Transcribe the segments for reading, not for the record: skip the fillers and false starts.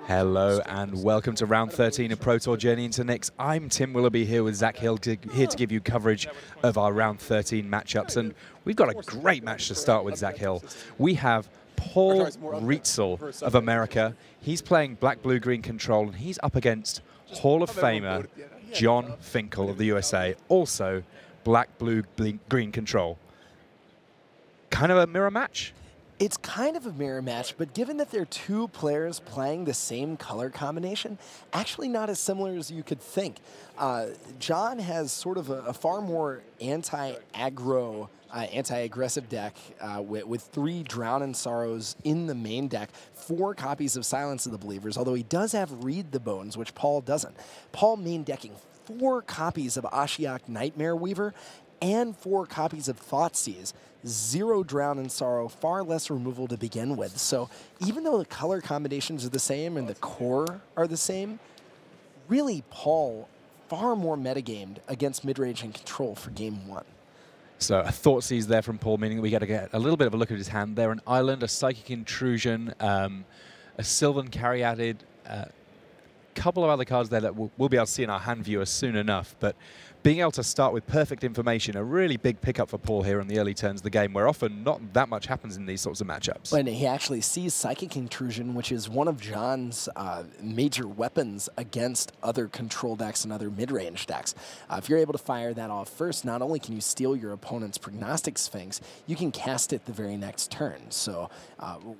Hello and welcome to round 13 of Pro Tour Journey into Nix. I'm Tim Willoughby here with Zach Hill, here to give you coverage of our round 13 matchups. And we've got a great match to start with, Zach Hill. We have Paul Rietzl of America. He's playing black, blue, green control, and he's up against Hall of Famer Jon Finkel of the USA, also black, blue, green control. Kind of a mirror match? It's kind of a mirror match, but given that they're two players playing the same color combination, actually not as similar as you could think. Jon has sort of a far more anti-aggro, anti-aggressive deck with 3 Drown in Sorrows in the main deck, 4 copies of Silence of the Believers, although he does have Read the Bones, which Paul doesn't. Paul main decking 4 copies of Ashiok Nightmare Weaver and 4 copies of Thoughtseize. 0 Drown in Sorrow, far less removal to begin with. So even though the color combinations are the same and the core are the same, really Paul far more metagamed against mid-range and control for game 1. So a Thoughtseize there from Paul, meaning that we get to get a little bit of a look at his hand there. An Island, a Psychic Intrusion, a Sylvan Caryatid, a couple of other cards there that we'll be able to see in our hand viewer soon enough. But being able to start with perfect information, a really big pickup for Paul here in the early turns of the game, where often not that much happens in these sorts of matchups. And he actually sees Psychic Intrusion, which is one of Jon's major weapons against other control decks and other mid-range decks. If you're able to fire that off first, not only can you steal your opponent's Prognostic Sphinx, you can cast it the very next turn. So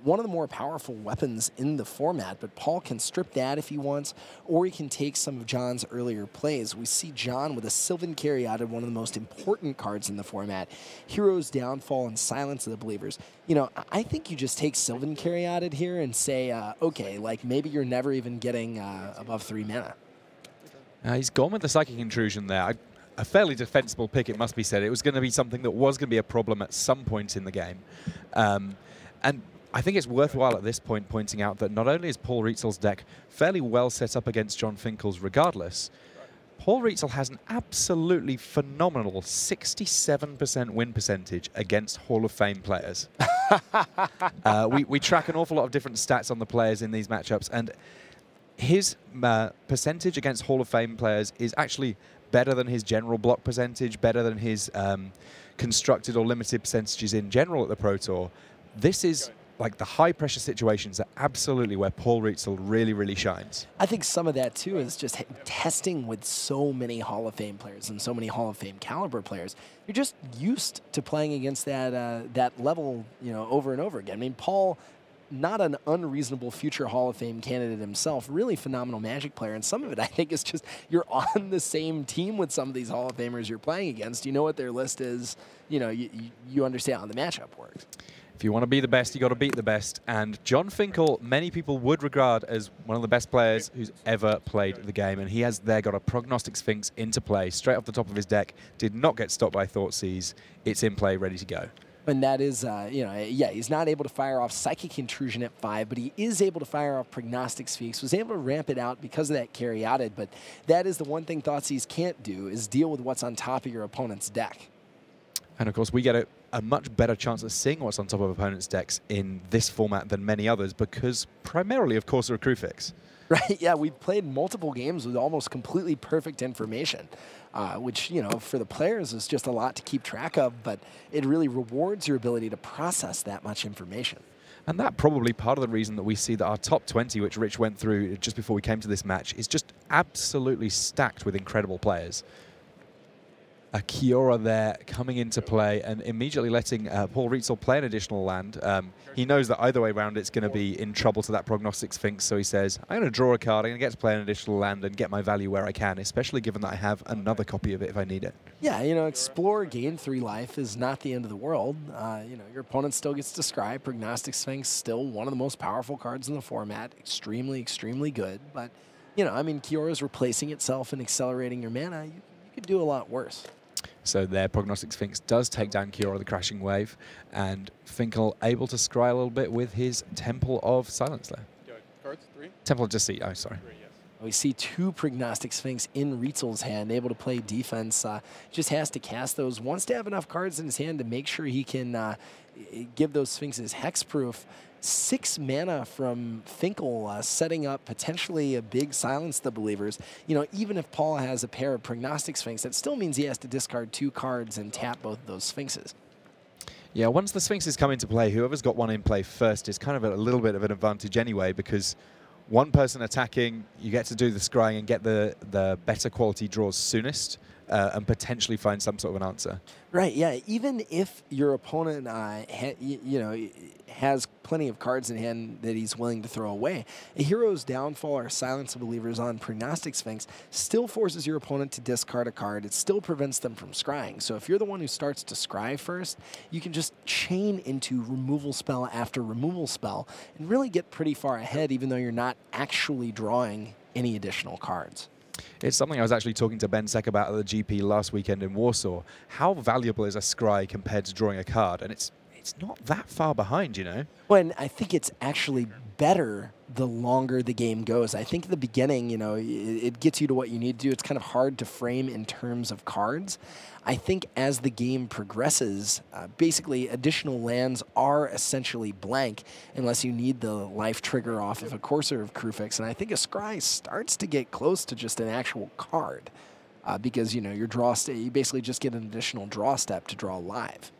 one of the more powerful weapons in the format, but Paul can strip that if he wants, or he can take some of Jon's earlier plays. We see Jon with a Sylvan Caryatid, one of the most important cards in the format, Hero's Downfall and Silence of the Believers. You know, I think you just take Sylvan Caryatid here and say, okay, like maybe you're never even getting above 3 mana. He's gone with the Psychic Intrusion there. A fairly defensible pick, it must be said. It was going to be something that was going to be a problem at some point in the game. And I think it's worthwhile at this point pointing out that not only is Paul Rietzl's deck fairly well set up against Jon Finkel's regardless, Paul Rietzl has an absolutely phenomenal 67% win percentage against Hall of Fame players. We track an awful lot of different stats on the players in these matchups, and his percentage against Hall of Fame players is actually better than his general block percentage, better than his constructed or limited percentages in general at the Pro Tour. This is like the high-pressure situations are absolutely where Paul Rietzl really, really shines. I think some of that, too, is just testing with so many Hall of Fame players and so many Hall of Fame caliber players. You're just used to playing against that, that level, you know, over and over again. I mean, Paul, not an unreasonable future Hall of Fame candidate himself, really phenomenal Magic player. And some of it, I think, is just you're on the same team with some of these Hall of Famers you're playing against. You know what their list is. You know, you understand how the matchup works. If you want to be the best, you got to beat the best. And Jon Finkel, many people would regard as one of the best players who's ever played the game. And he has there got a Prognostic Sphinx into play, straight off the top of his deck. Did not get stopped by Thoughtseize. It's in play, ready to go. And that is, you know, yeah, he's not able to fire off Psychic Intrusion at 5, but he is able to fire off Prognostic Sphinx, was able to ramp it out because of that Caryatid. But that is the one thing Thoughtseize can't do, is deal with what's on top of your opponent's deck. And of course, we get a much better chance of seeing what's on top of opponents' decks in this format than many others, because primarily, of course, they're a crew fix. Right, yeah, we've played multiple games with almost completely perfect information, which, you know, for the players is just a lot to keep track of, but it really rewards your ability to process that much information. And that probably part of the reason that we see that our top 20, which Rich went through just before we came to this match, is just absolutely stacked with incredible players. A Kiora there coming into play and immediately letting Paul Rietzl play an additional land. He knows that either way around it's going to be in trouble to that Prognostic Sphinx, so he says, I'm going to draw a card, I'm going to get to play an additional land and get my value where I can, especially given that I have another copy of it if I need it. Yeah, you know, explore, gain 3 life is not the end of the world. You know, your opponent still gets to scry. Prognostic Sphinx, still one of the most powerful cards in the format. Extremely, extremely good. But, you know, I mean, Kiora's replacing itself and accelerating your mana. You could do a lot worse. So their Prognostic Sphinx does take down Kiora the Crashing Wave, and Finkel able to scry a little bit with his Temple of Silence there. Cards, 3? Temple of Deceit, oh, sorry. 3, yes. We see 2 Prognostic Sphinx in Rietzl's hand, able to play defense. Just has to cast those. Wants to have enough cards in his hand to make sure he can give those Sphinxes hexproof. 6 mana from Finkel, setting up potentially a big silence the believers. You know, even if Paul has a pair of Prognostic Sphinx, that still means he has to discard 2 cards and tap both of those Sphinxes. Yeah, once the Sphinxes come into play, whoever's got one in play first is kind of at a little bit of an advantage anyway, because one person attacking, you get to do the scrying and get the better quality draws soonest, and potentially find some sort of an answer. Right, yeah. Even if your opponent has plenty of cards in hand that he's willing to throw away, a Hero's Downfall or Silence of Believers on Prognostic Sphinx still forces your opponent to discard a card. It still prevents them from scrying. So if you're the one who starts to scry first, you can just chain into removal spell after removal spell and really get pretty far ahead, even though you're not actually drawing any additional cards. It's something I was actually talking to Ben Seck about at the GP last weekend in Warsaw. How valuable is a scry compared to drawing a card? And it's not that far behind, you know? Well, and I think it's actually better the longer the game goes. I think at the beginning, you know, it gets you to what you need to do. It's kind of hard to frame in terms of cards. I think as the game progresses, basically additional lands are essentially blank unless you need the life trigger off of a Courser of Krufix. And I think a scry starts to get close to just an actual card because, you know, your you basically just get an additional draw step to draw live.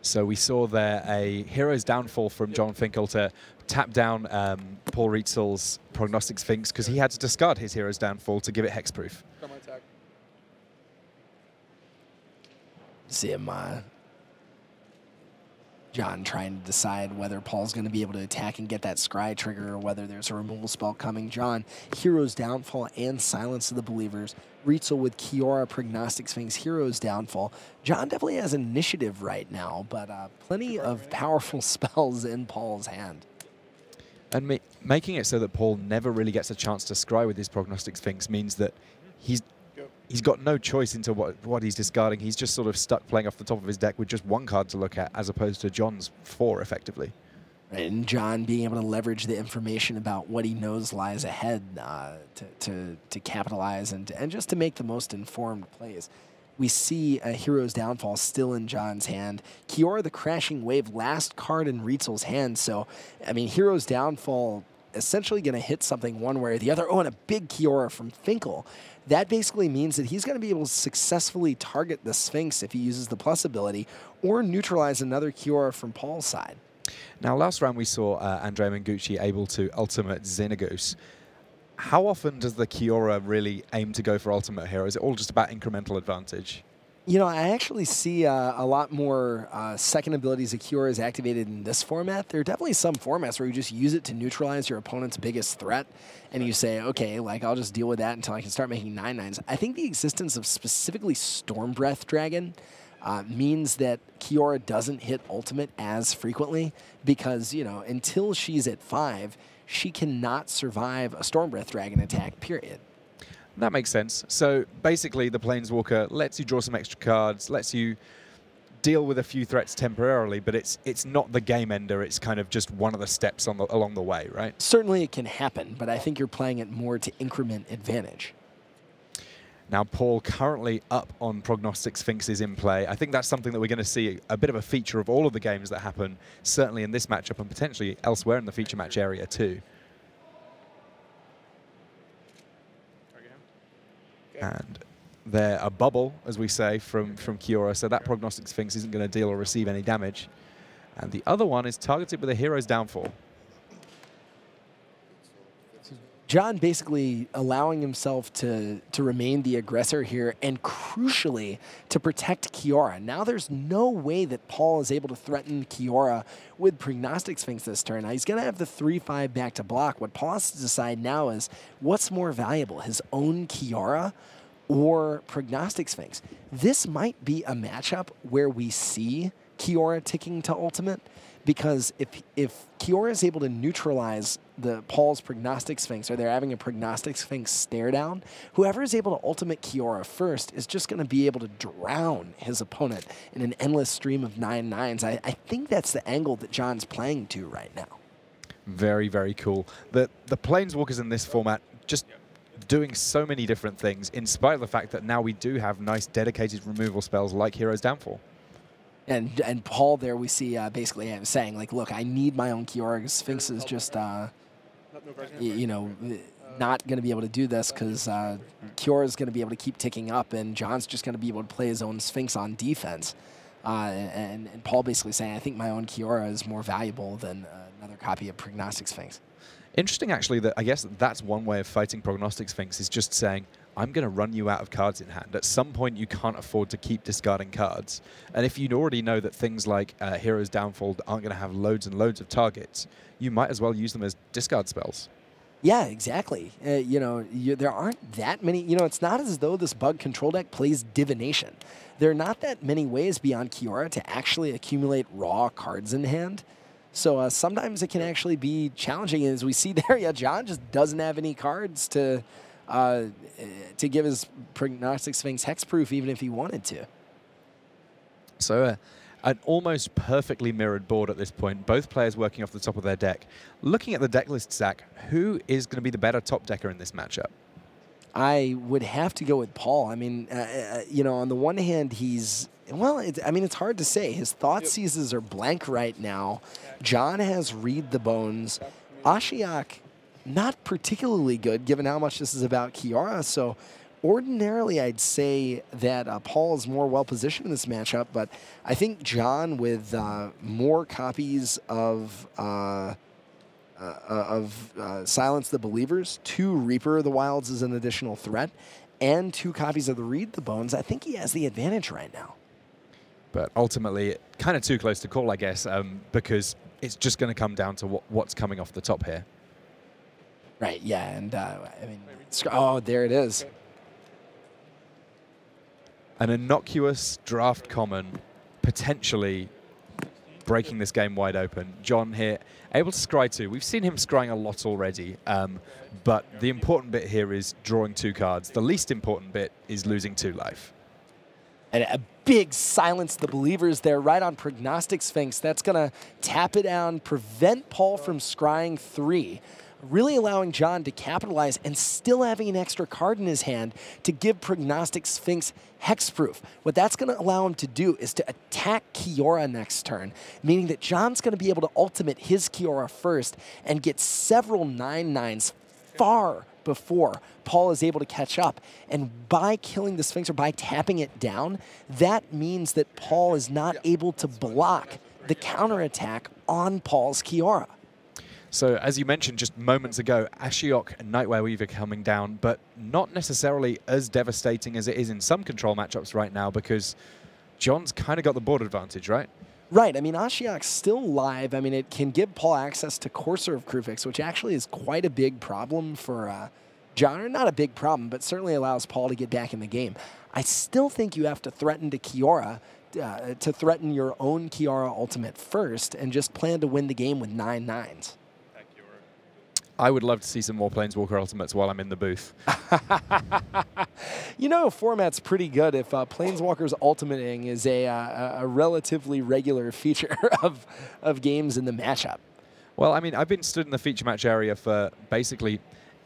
So we saw there a Hero's Downfall from Jon Finkel to tap down Paul Rietzl's Prognostic Sphinx because he had to discard his Hero's Downfall to give it hexproof. See him, John trying to decide whether Paul's going to be able to attack and get that scry trigger or whether there's a removal spell coming. John, Hero's Downfall and Silence of the Believers. Rietzl with Kiora, Prognostic Sphinx, Hero's Downfall. John definitely has initiative right now, but plenty of powerful spells in Paul's hand. And making it so that Paul never really gets a chance to scry with his Prognostic Sphinx means that he's got no choice into what he's discarding. He's just sort of stuck playing off the top of his deck with just 1 card to look at, as opposed to John's 4, effectively. And John being able to leverage the information about what he knows lies ahead to capitalize and just to make the most informed plays. We see a Hero's Downfall still in John's hand. Kiora, the Crashing Wave, last card in Rietzl's hand. So, I mean, Hero's Downfall essentially going to hit something one way or the other. Oh, and a big Kiora from Finkel. That basically means that he's going to be able to successfully target the Sphinx if he uses the plus ability or neutralize another Kiora from Paul's side. Now, last round we saw Andrea Mengucci able to ultimate Xenagos. How often does the Kiora really aim to go for ultimate here? Is it all just about incremental advantage? You know, I actually see a lot more second abilities of Kiora is activated in this format. There are definitely some formats where you just use it to neutralize your opponent's biggest threat, and you say, okay, like, I'll just deal with that until I can start making 9/9s. I think the existence of specifically Storm Breath Dragon means that Kiora doesn't hit ultimate as frequently because, you know, until she's at 5, she cannot survive a Storm Breath Dragon attack, period. That makes sense. So basically the Planeswalker lets you draw some extra cards, lets you deal with a few threats temporarily, but it's not the game ender. It's kind of just one of the steps along the way, right? Certainly it can happen, but I think you're playing it more to increment advantage. Now, Paul currently up on Prognostic Sphinxes in play. I think that's something that we're going to see a bit of a feature of all of the games that happen, certainly in this matchup and potentially elsewhere in the feature match area too. And they're a bubble, as we say, from Kiora, so that Prognostic Sphinx isn't going to deal or receive any damage. And the other one is targeted with a Hero's Downfall. John basically allowing himself to remain the aggressor here and crucially to protect Kiora. Now there's no way that Paul is able to threaten Kiora with Prognostic Sphinx this turn. Now he's going to have the 3/5 back to block. What Paul has to decide now is what's more valuable, his own Kiora or Prognostic Sphinx. This might be a matchup where we see Kiora ticking to ultimate, because if Kiora is able to neutralize Paul's Prognostic Sphinx, or they're having a Prognostic Sphinx stare down, whoever is able to ultimate Kiora first is just going to be able to drown his opponent in an endless stream of 9/9s. I think that's the angle that John's playing to right now. Very, very cool. The Planeswalkers in this format just doing so many different things, in spite of the fact that now we do have nice dedicated removal spells like Hero's Downfall. And Paul there we see basically saying, like, look, I need my own Kiora. Sphinx is just, you know, not going to be able to do this because Kiora is going to be able to keep ticking up, and Jon's just going to be able to play his own Sphinx on defense. And Paul basically saying, I think my own Kiora is more valuable than another copy of Prognostic Sphinx. Interesting, actually, that I guess that's one way of fighting Prognostic Sphinx, is just saying, I'm going to run you out of cards in hand. At some point, you can't afford to keep discarding cards. And if you already know that things like Hero's Downfall aren't going to have loads and loads of targets, you might as well use them as discard spells. Yeah, exactly. You know, there aren't that many. You know, it's not as though this bug control deck plays divination. There are not that many ways beyond Kiora to actually accumulate raw cards in hand. So sometimes it can actually be challenging. And as we see there, yeah, Jon just doesn't have any cards to give his Prognostic Sphinx hexproof, even if he wanted to. So an almost perfectly mirrored board at this point, both players working off the top of their deck. Looking at the deck list, Zach, who is going to be the better top decker in this matchup? I would have to go with Paul. I mean, you know, on the one hand, he's, well, I mean, it's hard to say. His thought seizes are blank right now. Jon has Read the Bones. Ashiok, not particularly good, given how much this is about Kiora. So ordinarily, I'd say that Paul is more well-positioned in this matchup, but I think Jon, with more copies of Silence the Believers, 2 Reaper of the Wilds is an additional threat, and 2 copies of the Read the Bones, I think he has the advantage right now. But ultimately, kind of too close to call, I guess, because it's just going to come down to what's coming off the top here. Right, yeah, and I mean, oh, there it is. An innocuous draft common, potentially breaking this game wide open. Jon here, able to scry 2. We've seen him scrying a lot already, but the important bit here is drawing 2 cards. The least important bit is losing 2 life. And a big Silence the Believers there right on Prognostic Sphinx. That's going to tap it down, prevent Paul from scrying 3. Really allowing Jon to capitalize and still having an extra card in his hand to give Prognostic Sphinx hexproof. What that's going to allow him to do is to attack Kiora next turn, meaning that Jon's going to be able to ultimate his Kiora first and get several 9/9s far before Paul is able to catch up. And by killing the Sphinx or by tapping it down, that means that Paul is not able to block the counterattack on Paul's Kiora. So, as you mentioned just moments ago, Ashiok and Nightwear Weaver coming down, but not necessarily as devastating as it is in some control matchups right now, because Jon's kind of got the board advantage, right? Right. I mean, Ashiok's still live. I mean, it can give Paul access to Courser of Krufix, which actually is quite a big problem for Jon. Or not a big problem, but certainly allows Paul to get back in the game. I still think you have to threaten to Kiora, to threaten your own Kiora ultimate first, and just plan to win the game with 9/9s. I would love to see some more Planeswalker Ultimates while I'm in the booth. You know, format's pretty good if Planeswalker's ultimating is a relatively regular feature of games in the matchup. Well, I mean, I've been stood in the feature match area for basically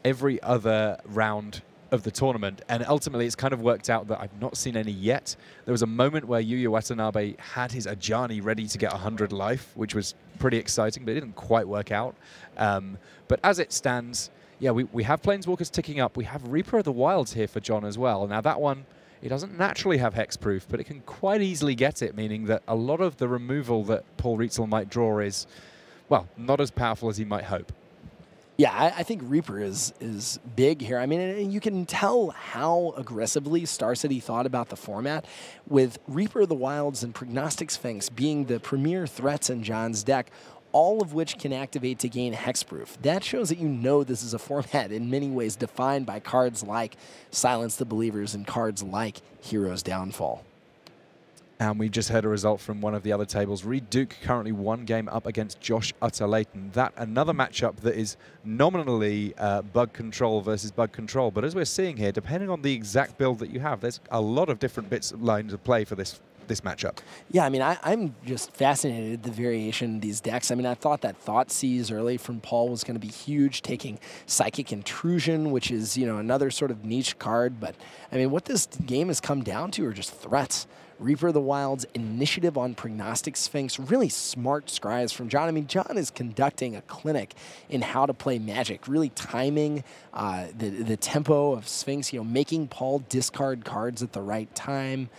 every other round of the tournament, and ultimately it's kind of worked out that I've not seen any yet. There was a moment where Yuya Watanabe had his Ajani ready to get 100 life, which was pretty exciting, but it didn't quite work out. But as it stands, yeah, we have Planeswalkers ticking up. We have Reaper of the Wilds here for Jon as well. Now that one, it doesn't naturally have hexproof, but it can quite easily get it, meaning that a lot of the removal that Paul Rietzl might draw is, well, not as powerful as he might hope. Yeah, I think Reaper is big here. I mean, and you can tell how aggressively Star City thought about the format, with Reaper of the Wilds and Prognostic Sphinx being the premier threats in Jon's deck, all of which can activate to gain hexproof. That shows that you know this is a format in many ways defined by cards like Silence the Believers and cards like Hero's Downfall. And we just heard a result from one of the other tables. Reed Duke currently 1 game up against Josh Utter-Layton. That another matchup that is nominally bug control versus bug control. But as we're seeing here, depending on the exact build that you have, there's a lot of different bits of lines of play for this this matchup. Yeah, I mean, I'm just fascinated at the variation of these decks. I mean, I thought that Thought Seize early from Paul was going to be huge, taking Psychic Intrusion, which is, you know, another sort of niche card. But, I mean, what this game has come down to are just threats. Reaper of the Wild's initiative on Prognostic Sphinx, really smart scries from Jon. I mean, Jon is conducting a clinic in how to play Magic, really timing the tempo of Sphinx, you know, making Paul discard cards at the right time.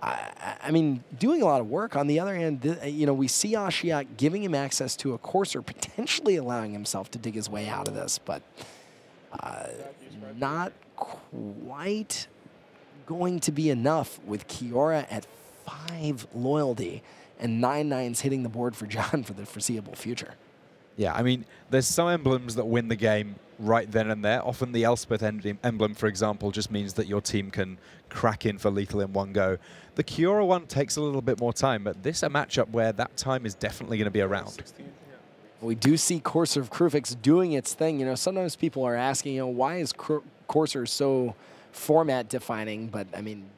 I mean, doing a lot of work. On the other hand, you know, we see Ashiok giving him access to a Courser, potentially allowing himself to dig his way out of this, but not quite going to be enough with Kiora at 5 loyalty and 9/9s hitting the board for Jon for the foreseeable future. Yeah, I mean, there's some emblems that win the game right then and there. Often the Elspeth emblem, for example, just means that your team can crack in for lethal in one go. The Kiora one takes a little bit more time, but this is a matchup where that time is definitely going to be around. We do see Courser of Krufix doing its thing. You know, sometimes people are asking, you know, why is Courser so format defining? But I mean,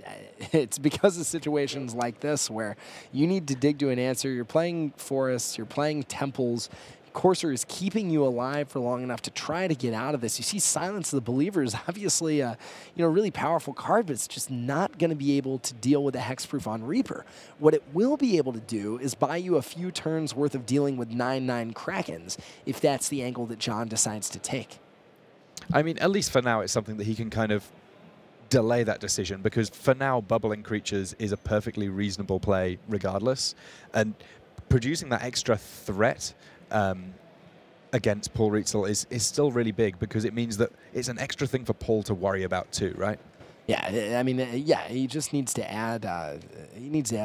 it's because of situations like this where you need to dig to an answer. You're playing forests, you're playing temples. Courser is keeping you alive for long enough to try to get out of this. You see Silence of the Believers, obviously a really powerful card, but it's just not going to be able to deal with a hexproof on Reaper. What it will be able to do is buy you a few turns worth of dealing with 9/9 Krakens, if that's the angle that Jon decides to take. I mean, at least for now, it's something that he can kind of delay that decision, because for now, bubbling creatures is a perfectly reasonable play regardless. And producing that extra threat against Paul Rietzl is still really big, because it means that it's an extra thing for Paul to worry about too, right? Yeah, I mean, yeah, he just needs to add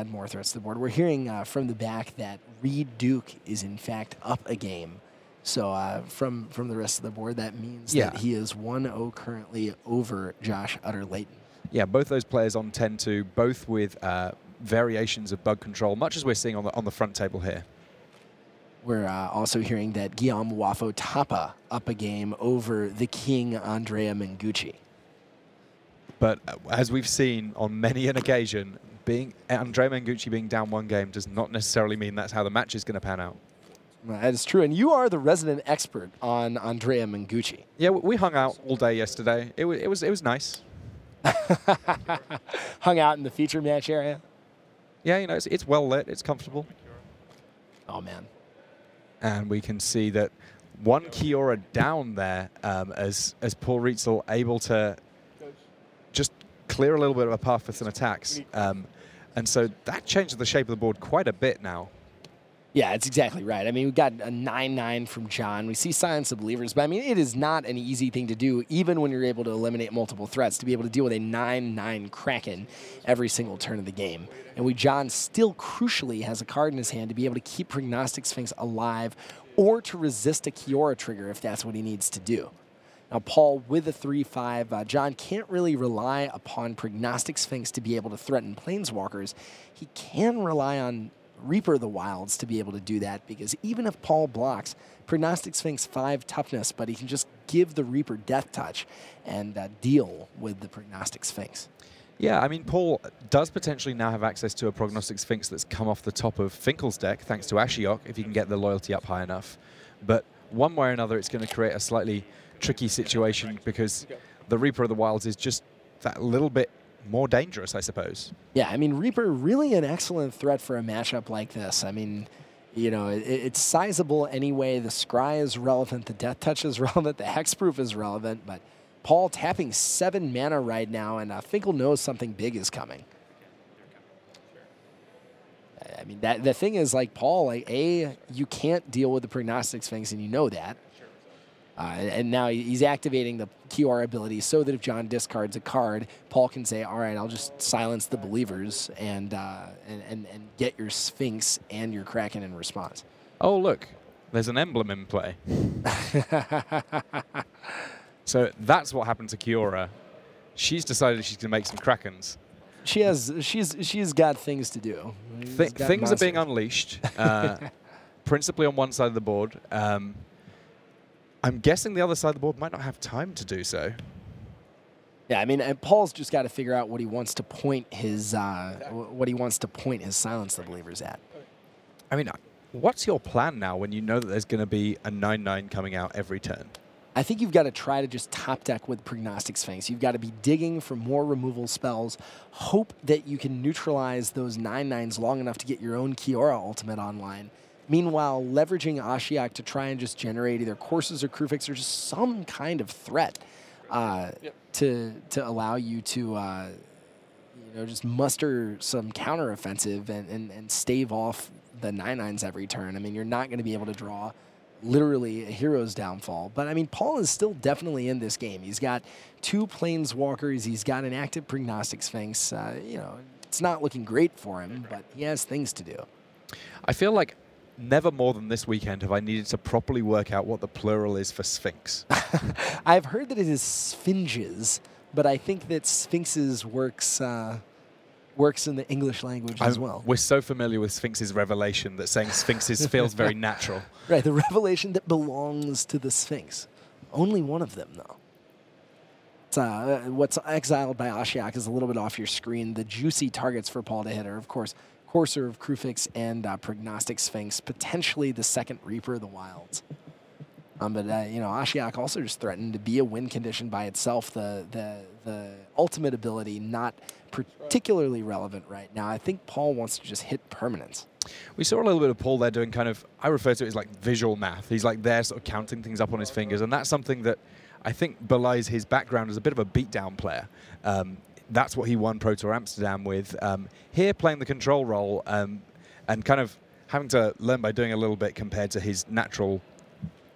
more threats to the board. We're hearing from the back that Reed Duke is in fact up a game. So from the rest of the board, that means that he is 1-0 currently over Josh Utter-Layton. Yeah, both those players on 10-2, both with variations of bug control, much as we're seeing on the front table here. We're also hearing that Guillaume Wafo Tapa up a game over the king Andrea Mengucci. But as we've seen on many an occasion, Andrea Mengucci being down one game does not necessarily mean that's how the match is going to pan out. That is true, and you are the resident expert on Andrea Mengucci. Yeah, we hung out all day yesterday. It was nice. Hung out in the feature match area? Yeah, you know, it's well lit, it's comfortable. Oh, man. And we can see that one Kiora down there as Paul Rietzl able to just clear a little bit of a path for some attacks. And so that changes the shape of the board quite a bit now. Yeah, that's exactly right. I mean, we've got a 9/9 from Jon. We see Silence of Believers, but I mean, it is not an easy thing to do, even when you're able to eliminate multiple threats, to be able to deal with a 9/9 Kraken every single turn of the game. And Jon still crucially has a card in his hand to be able to keep Prognostic Sphinx alive or to resist a Kiora trigger if that's what he needs to do. Now, Paul, with a 3/5, Jon can't really rely upon Prognostic Sphinx to be able to threaten Planeswalkers. He can rely on Reaper of the Wilds to be able to do that, because even if Paul blocks, Prognostic Sphinx 5 toughness, but he can just give the Reaper Death Touch and deal with the Prognostic Sphinx. Yeah, I mean, Paul does potentially now have access to a Prognostic Sphinx that's come off the top of Finkel's deck, thanks to Ashiok, if he can get the loyalty up high enough. But one way or another, it's going to create a slightly tricky situation, because the Reaper of the Wilds is just that little bit more dangerous, I suppose. Yeah, I mean, Reaper, really an excellent threat for a matchup like this. I mean, you know, it's sizable anyway. The Scry is relevant, the Death Touch is relevant, the Hexproof is relevant, but Paul tapping 7 mana right now, and Finkel knows something big is coming. I mean, the thing is, like, Paul, like, you can't deal with the Prognostic Sphinx, and you know that. And now he's activating the QR ability so that if Jon discards a card, Paul can say, all right, I'll just silence the Believers and get your Sphinx and your Kraken in response. Oh, look, there's an emblem in play. So that's what happened to Kiora. She's decided she's going to make some Krakens. She's got things to do. Things are being unleashed, principally on one side of the board. I'm guessing the other side of the board might not have time to do so. Yeah, I mean, and Paul's just got to figure out what he wants to point his silence the believers at. I mean, what's your plan now when you know that there's going to be a 9/9 coming out every turn? I think you've got to try to just top deck with Prognostic Sphinx. You've got to be digging for more removal spells. Hope that you can neutralize those 9/9s long enough to get your own Kiora ultimate online. Meanwhile, leveraging Ashiok to try and just generate either courses or Krufix or just some kind of threat to allow you to just muster some counteroffensive and stave off the 9/9s every turn. I mean, you're not going to be able to draw literally a hero's downfall. But, I mean, Paul is still definitely in this game. He's got 2 Planeswalkers. He's got an active Prognostic Sphinx. It's not looking great for him, but he has things to do. I feel like never more than this weekend have I needed to properly work out what the plural is for Sphinx. I've heard that it is Sphinges, but I think that Sphinxes works in the English language as well. We're so familiar with Sphinx's revelation that saying Sphinxes feels very natural. Right, the revelation that belongs to the Sphinx. Only one of them, though. What's exiled by Ashiok is a little bit off your screen. The juicy targets for Paul to hit are, of course, Courser of Krufix and Prognostic Sphinx, potentially the second Reaper of the Wilds. Ashiok also just threatened to be a win condition by itself. The ultimate ability not particularly relevant right now. I think Paul wants to just hit permanence. We saw a little bit of Paul there doing kind of, I refer to it as like visual math. He's like there sort of counting things up on his fingers, and that's something that I think belies his background as a bit of a beatdown player. That's what he won Pro Tour Amsterdam with. Here playing the control role and kind of having to learn by doing a little bit compared to his natural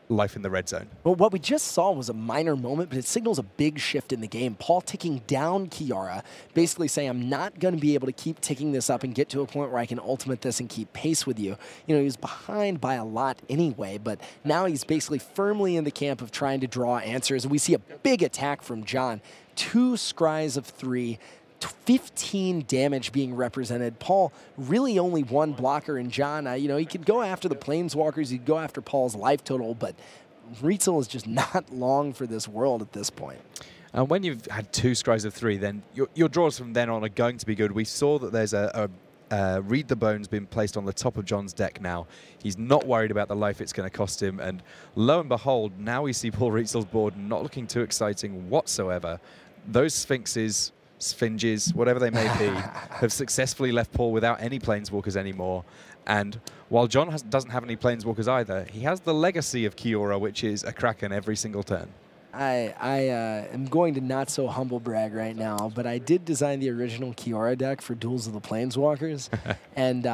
life in the red zone. Well, what we just saw was a minor moment, but it signals a big shift in the game. Paul ticking down Kiora, basically saying, I'm not going to be able to keep ticking this up and get to a point where I can ultimate this and keep pace with you. He was behind by a lot anyway, but now he's basically firmly in the camp of trying to draw answers. And we see a big attack from Jon. 2 scries of 3, 15 damage being represented. Paul really only 1 blocker, and Jon, he could go after the Planeswalkers, he'd go after Paul's life total, but Rietzl is just not long for this world at this point. And when you've had 2 scries of 3, then your draws from then on are going to be good. We saw that there's a Read the Bones being placed on the top of Jon's deck now. He's not worried about the life it's going to cost him, and lo and behold, now we see Paul Rietzl's board not looking too exciting whatsoever. Those Sphinxes, Sphinges, whatever they may be, have successfully left Paul without any Planeswalkers anymore. And while Jon doesn't have any Planeswalkers either, he has the legacy of Kiora, which is a Kraken every single turn. I am going to not so humble brag right now, but I did design the original Kiora deck for Duels of the Planeswalkers. And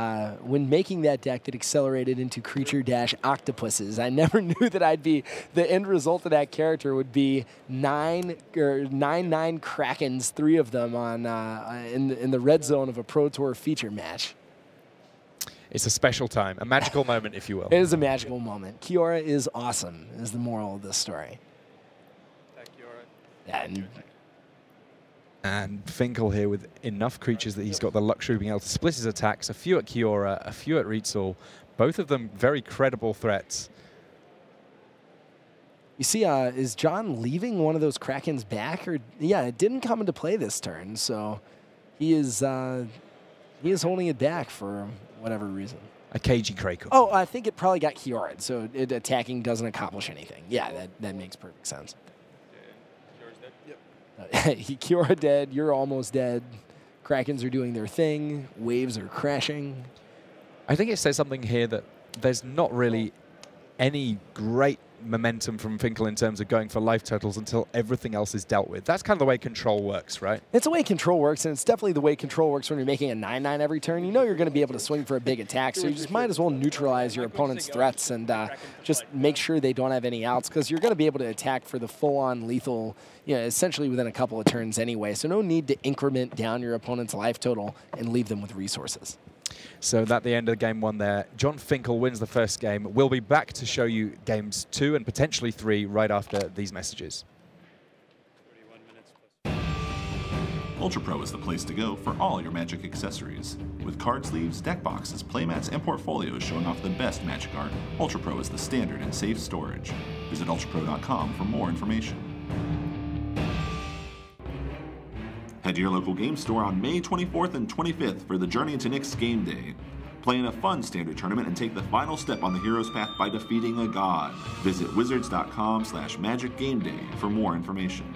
when making that deck, it accelerated into creature-octopuses. I never knew that the end result of that character would be 9/9 Krakens, 3 of them on in the red zone of a Pro Tour feature match. It's a special time, a magical moment, if you will. It is a magical moment. Kiora is awesome, is the moral of this story. And Finkel here with enough creatures that he's got the luxury of being able to split his attacks, a few at Kiora, a few at Rietzl, both of them very credible threats. You see, is Jon leaving one of those Krakens back? Or yeah, it didn't come into play this turn, so he is holding it back for whatever reason. A cagey Kraken. Oh, I think it probably got Kiora'd, so attacking doesn't accomplish anything. Yeah, that makes perfect sense. Kiora dead, you're almost dead. Krakens are doing their thing. Waves are crashing. I think it says something here that there's not really any great momentum from Finkel in terms of going for life totals until everything else is dealt with. That's kind of the way control works, right? It's the way control works, and it's definitely the way control works when you're making a 9/9 every turn. You know you're going to be able to swing for a big attack, so you just might as well neutralize your opponent's threats and just make sure they don't have any outs, because you're going to be able to attack for the full-on lethal, essentially within a couple of turns anyway. So no need to increment down your opponent's life total and leave them with resources. So at the end of Game 1 there, Jon Finkel wins the first game. We'll be back to show you Games 2 and potentially 3 right after these messages. Ultra Pro is the place to go for all your Magic accessories. With card sleeves, deck boxes, playmats, and portfolios showing off the best Magic art, Ultra Pro is the standard in safe storage. Visit ultrapro.com for more information. Head to your local game store on May 24th and 25th for the Journey to Nyx Game Day. Play in a fun standard tournament and take the final step on the hero's path by defeating a god. Visit wizards.com/magicgameday for more information.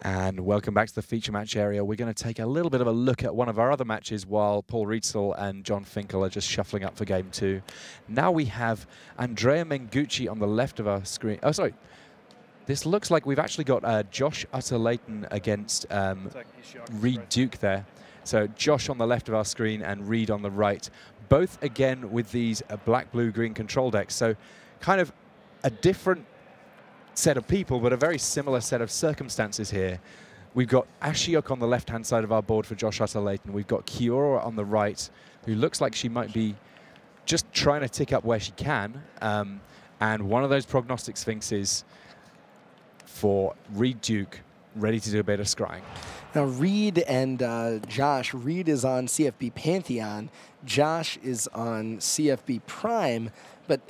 And welcome back to the feature match area. We're going to take a little bit of a look at one of our other matches while Paul Rietzl and Jon Finkel are just shuffling up for game 2. Now we have Andrea Mengucci on the left of our screen. Oh, sorry. This looks like we've actually got Josh Utter-Layton against Reed Duke there. So Josh on the left of our screen and Reed on the right. Both, again, with these black, blue, green control decks. So kind of a different set of people, but a very similar set of circumstances here. We've got Ashiok on the left-hand side of our board for Josh Utter-Layton. We've got Kiora on the right, who looks like she might be just trying to tick up where she can. And one of those prognostic sphinxes for Reed Duke, ready to do a bit of scrying. Now, Reed and Josh, Reed is on CFB Pantheon. Josh is on CFB Prime. But,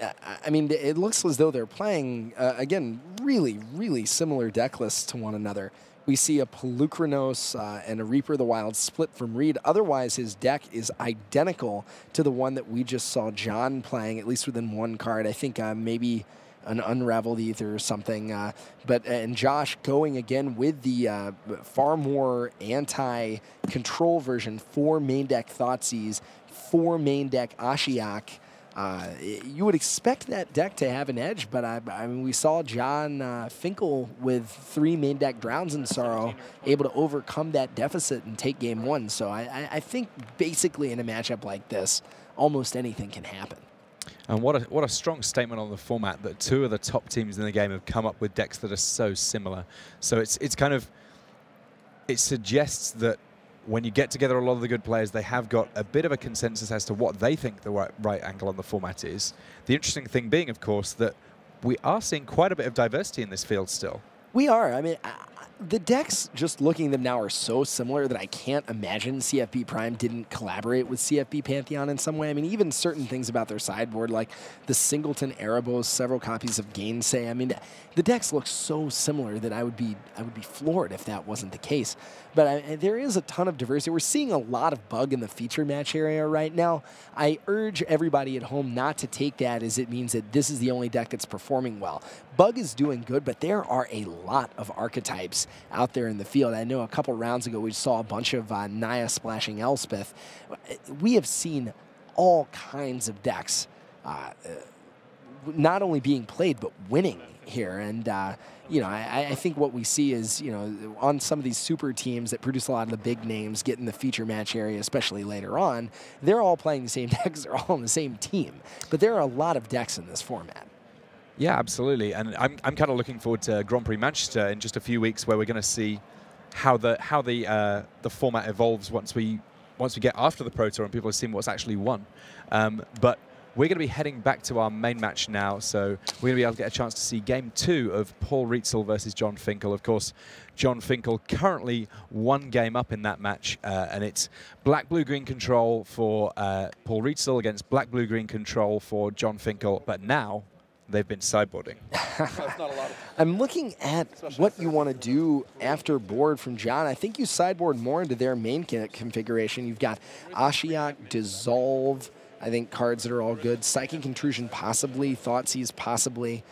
I mean, it looks as though they're playing, again, really, really similar deck lists to one another. We see a Pelucranos and a Reaper of the Wild split from Reed. Otherwise, his deck is identical to the one that we just saw John playing, at least within one card. I think maybe an Unraveled Ether or something. And Josh going again with the far more anti-control version, 4 main deck Thoughtseize, 4 main deck Ashiok. You would expect that deck to have an edge, but I mean, we saw Jon Finkel with 3 main deck Drowns in Sorrow able to overcome that deficit and take game 1. So I think basically in a matchup like this, almost anything can happen. And what a strong statement on the format that 2 of the top teams in the game have come up with decks that are so similar. So it's kind of, it suggests that when you get together a lot of the good players, they have got a bit of a consensus as to what they think the right angle on the format is. The interesting thing being, of course, that we are seeing quite a bit of diversity in this field still. We are. I mean, the decks, just looking at them now, are so similar that I can't imagine CFB Prime didn't collaborate with CFB Pantheon in some way. I mean, even certain things about their sideboard, like the Singleton Erebos, several copies of Gainsay. I mean, the decks look so similar that I would be floored if that wasn't the case. But there is a ton of diversity. We're seeing a lot of bug in the feature match area right now. I urge everybody at home not to take that as it means that this is the only deck that's performing well. Bug is doing good, but there are a lot of archetypes out there in the field. I know a couple rounds ago we saw a bunch of Naya splashing Elspeth. We have seen all kinds of decks not only being played, but winning here. And, you know, I think what we see is, you know, on some of these super teams that produce a lot of the big names, get in the feature match area, especially later on, they're all playing the same decks, they're all on the same team. But there are a lot of decks in this format. Yeah, absolutely. And I'm kind of looking forward to Grand Prix Manchester in just a few weeks, where we're going to see how the format evolves once we get after the Pro Tour and people have seen what's actually won. But we're going to be heading back to our main match now, so we're going to be able to get a chance to see Game 2 of Paul Rietzl versus Jon Finkel. Of course, Jon Finkel currently 1 game up in that match, and it's black-blue-green control for Paul Rietzl against black-blue-green control for Jon Finkel, but now they've been sideboarding. I'm looking at what you want to do after board from John. I think you sideboard more into their main configuration. You've got Ashiok, Dissolve, I think cards that are all good. Psychic Intrusion possibly, Thoughtseize possibly.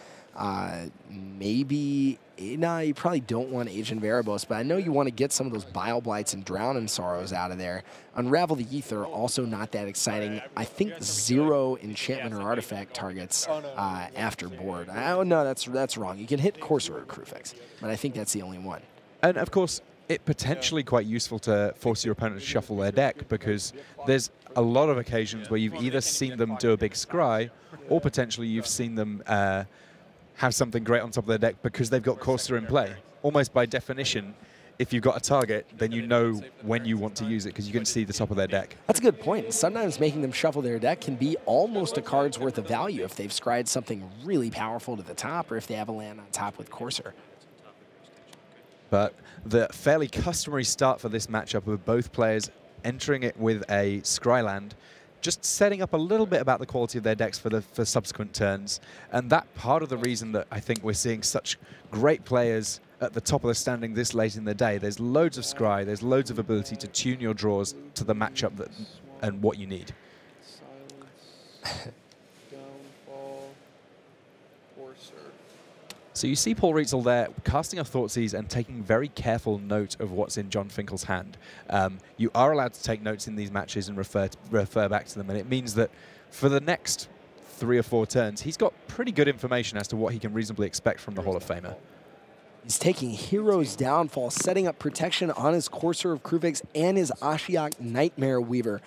Maybe, no, you probably don't want Agent of Erebos, but I know you want to get some of those Bile Blights and Drown in Sorrows out of there. Unravel the Ether, also not that exciting. I think 0 enchantment or artifact targets after board. Oh, no, that's wrong. You can hit Courser or Crufix, but I think that's the only one. And, of course, it's potentially quite useful to force your opponent to shuffle their deck, because there's a lot of occasions where you've either seen them do a big scry, or potentially you've seen them have something great on top of their deck because they've got Courser in play. Almost by definition, if you've got a target, then you know when you want to use it because you can see the top of their deck. That's a good point. Sometimes making them shuffle their deck can be almost a card's worth of value if they've scried something really powerful to the top, or if they have a land on top with Courser. But the fairly customary start for this matchup with both players entering it with a Scryland, just setting up a little bit about the quality of their decks for subsequent turns. And that part of the reason that I think we're seeing such great players at the top of the standing this late in the day, there's loads of scry, there's loads of ability to tune your draws to the matchup and what you need. So you see Paul Rietzl there casting a Thoughtseize and taking very careful note of what's in Jon Finkel's hand. You are allowed to take notes in these matches and refer back to them, and it means that for the next 3 or 4 turns, he's got pretty good information as to what he can reasonably expect from the Hall of Famer. He's taking Hero's Downfall, setting up protection on his Courser of Kruphix and his Ashiok Nightmare Weaver.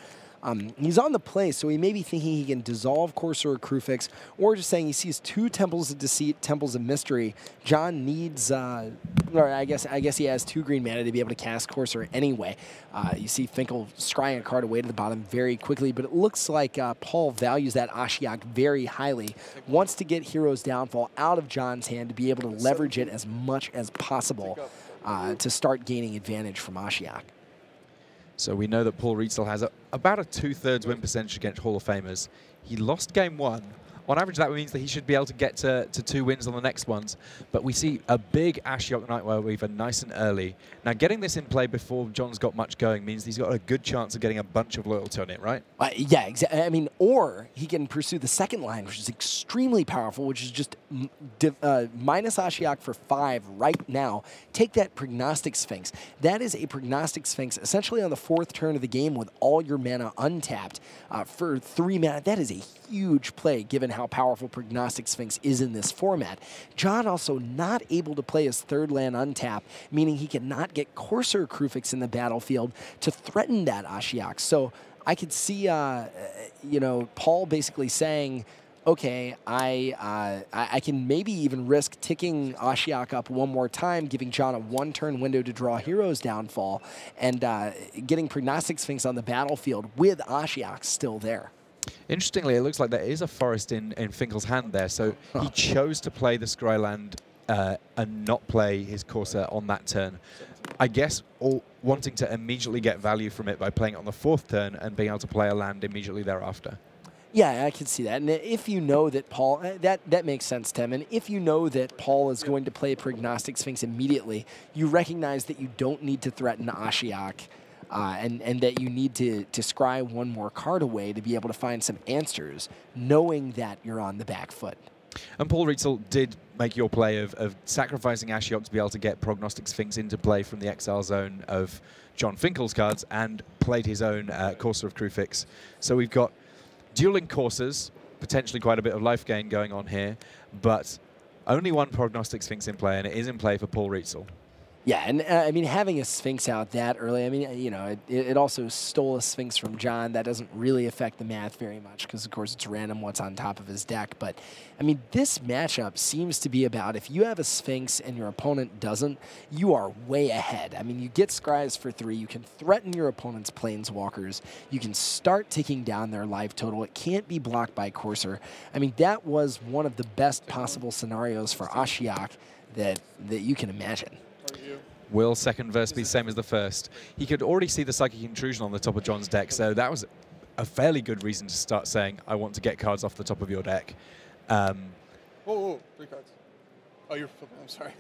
He's on the play, so he may be thinking he can dissolve Courser or Kruphix, or just saying he sees 2 Temples of Deceit, Temples of Mystery. Jon needs, or I guess he has 2 green mana to be able to cast Courser anyway. You see Finkel scrying a card away to the bottom very quickly, but it looks like Paul values that Ashiok very highly, wants to get Hero's Downfall out of Jon's hand to be able to leverage it as much as possible to start gaining advantage from Ashiok. So we know that Paul Rietzl has about a 2/3 win percentage against Hall of Famers. He lost game 1. On average, that means that he should be able to get to 2 wins on the next ones. But we see a big Ashiok Nightmare Weaver nice and early. Now, getting this in play before Jon's got much going means he's got a good chance of getting a bunch of loyalty on it, right? Yeah, exactly. I mean, or he can pursue the second line, which is extremely powerful, which is just minus Ashiok for 5 right now. Take that Prognostic Sphinx. That is a Prognostic Sphinx essentially on the 4th turn of the game with all your mana untapped for 3 mana. That is a huge play given how powerful Prognostic Sphinx is in this format. Jon also not able to play his 3rd land untap, meaning he cannot get Courser Kruphix in the battlefield to threaten that Ashiok. So I could see, you know, Paul basically saying, okay, I can maybe even risk ticking Ashiok up 1 more time, giving Jon a 1-turn window to draw Hero's Downfall, and getting Prognostic Sphinx on the battlefield with Ashiok still there. Interestingly, it looks like there is a forest in Finkel's hand there, so he chose to play the Scryland and not play his Corsair on that turn. I guess wanting to immediately get value from it by playing it on the 4th turn and being able to play a land immediately thereafter. Yeah, I can see that. And if you know that Paul, that makes sense, Tim. And if you know that Paul is going to play Prognostic Sphinx immediately, you recognize that you don't need to threaten Ashiok. And that you need to scry 1 more card away to be able to find some answers, knowing that you're on the back foot. And Paul Rietzl did make your play of sacrificing Ashiok to be able to get Prognostic Sphinx into play from the exile zone of Jon Finkel's cards and played his own Courser of Kruphix. So we've got dueling Coursers, potentially quite a bit of life gain going on here, but only 1 Prognostic Sphinx in play, and it is in play for Paul Rietzl. Yeah, and I mean, having a Sphinx out that early, I mean, you know, it also stole a Sphinx from Jon. That doesn't really affect the math very much because, of course, it's random what's on top of his deck. But, I mean, this matchup seems to be about if you have a Sphinx and your opponent doesn't, you are way ahead. I mean, you get Scries for 3. You can threaten your opponent's Planeswalkers. You can start ticking down their life total. It can't be blocked by Courser. I mean, that was one of the best possible scenarios for Ashiok that you can imagine. Will second verse be the same as the first? He could already see the Psychic Intrusion on the top of Jon's deck, so that was a fairly good reason to start saying, I want to get cards off the top of your deck. Whoa, 3 cards. Oh, you're flipping. I'm sorry.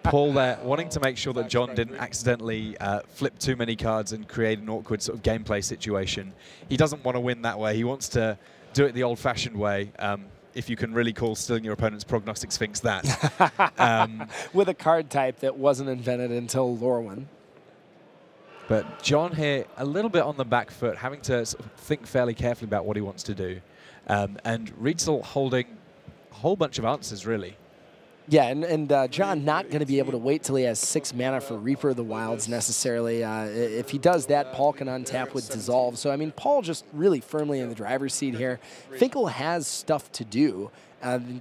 Paul there, wanting to make sure that Jon didn't accidentally flip too many cards and create an awkward sort of gameplay situation. He doesn't want to win that way. He wants to do it the old-fashioned way. If you can really call stealing your opponent's Prognostic Sphinx that. With a card type that wasn't invented until Lorwyn. But Jon here, a little bit on the back foot, having to sort of think fairly carefully about what he wants to do. And Rietzl holding a whole bunch of answers, really. Yeah, and Jon not going to be able to wait till he has 6 mana for Reaper of the Wilds necessarily. If he does that, Paul can untap with Dissolve. So, I mean, Paul just really firmly in the driver's seat here. Finkel has stuff to do.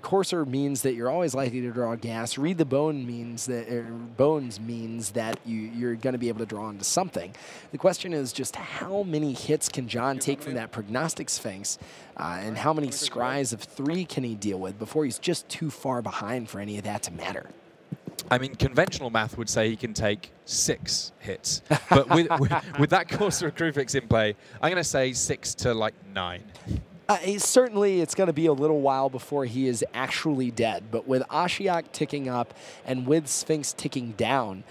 Courser means that you're always likely to draw gas. Read the Bone means that Bones means that you're going to be able to draw into something. The question is just how many hits can Jon take from that Prognostic Sphinx, and how many scries of 3 can he deal with before he's just too far behind for any of that to matter. I mean, conventional math would say he can take 6 hits, but with that Courser of Kruphix in play, I'm going to say 6 to like 9. Certainly, it's going to be a little while before he is actually dead. But with Ashiok ticking up and with Sphinx ticking down,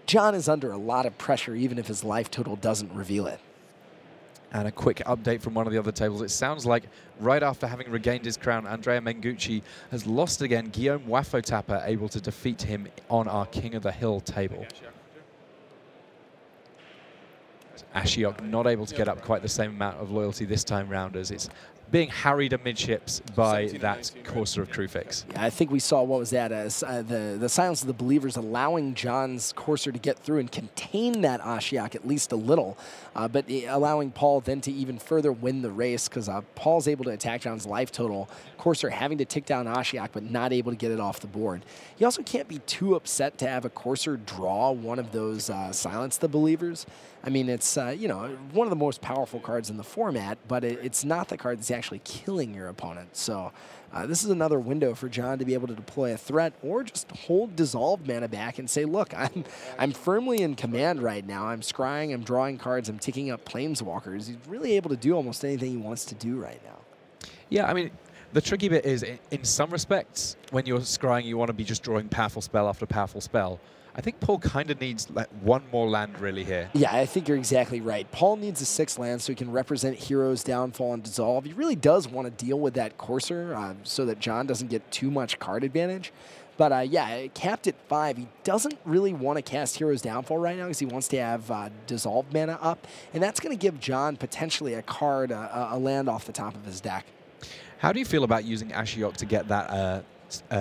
Jon is under a lot of pressure, even if his life total doesn't reveal it. And a quick update from one of the other tables. It sounds like right after having regained his crown, Andrea Mengucci has lost again. Guillaume Wafotapa able to defeat him on our King of the Hill table. Ashiok not able to get up quite the same amount of loyalty this time round, as it's being harried amidships by that Courser of Trufix. Yeah, I think we saw, what was that, as the Silence of the Believers allowing Jon's Courser to get through and contain that Ashiok at least a little, but allowing Paul then to even further win the race, because Paul's able to attack Jon's life total, Courser having to tick down Ashiok but not able to get it off the board. You also can't be too upset to have a Courser draw one of those Silence the Believers. I mean, it's you know, one of the most powerful cards in the format, but it's not the card that's actually killing your opponent. So this is another window for Jon to be able to deploy a threat or just hold Dissolved mana back and say, look, I'm firmly in command right now. I'm scrying, I'm drawing cards, I'm ticking up Planeswalkers. He's really able to do almost anything he wants to do right now. Yeah, I mean, the tricky bit is, in some respects, when you're scrying, you want to be just drawing powerful spell after powerful spell. I think Paul kind of needs like one more land really here. Yeah, I think you're exactly right. Paul needs a 6 land so he can represent Heroes, Downfall, and Dissolve. He really does want to deal with that Courser so that Jon doesn't get too much card advantage. But yeah, capped at 5, he doesn't really want to cast Heroes Downfall right now because he wants to have Dissolve mana up. And that's going to give Jon potentially a card, a land off the top of his deck. How do you feel about using Ashiok to get that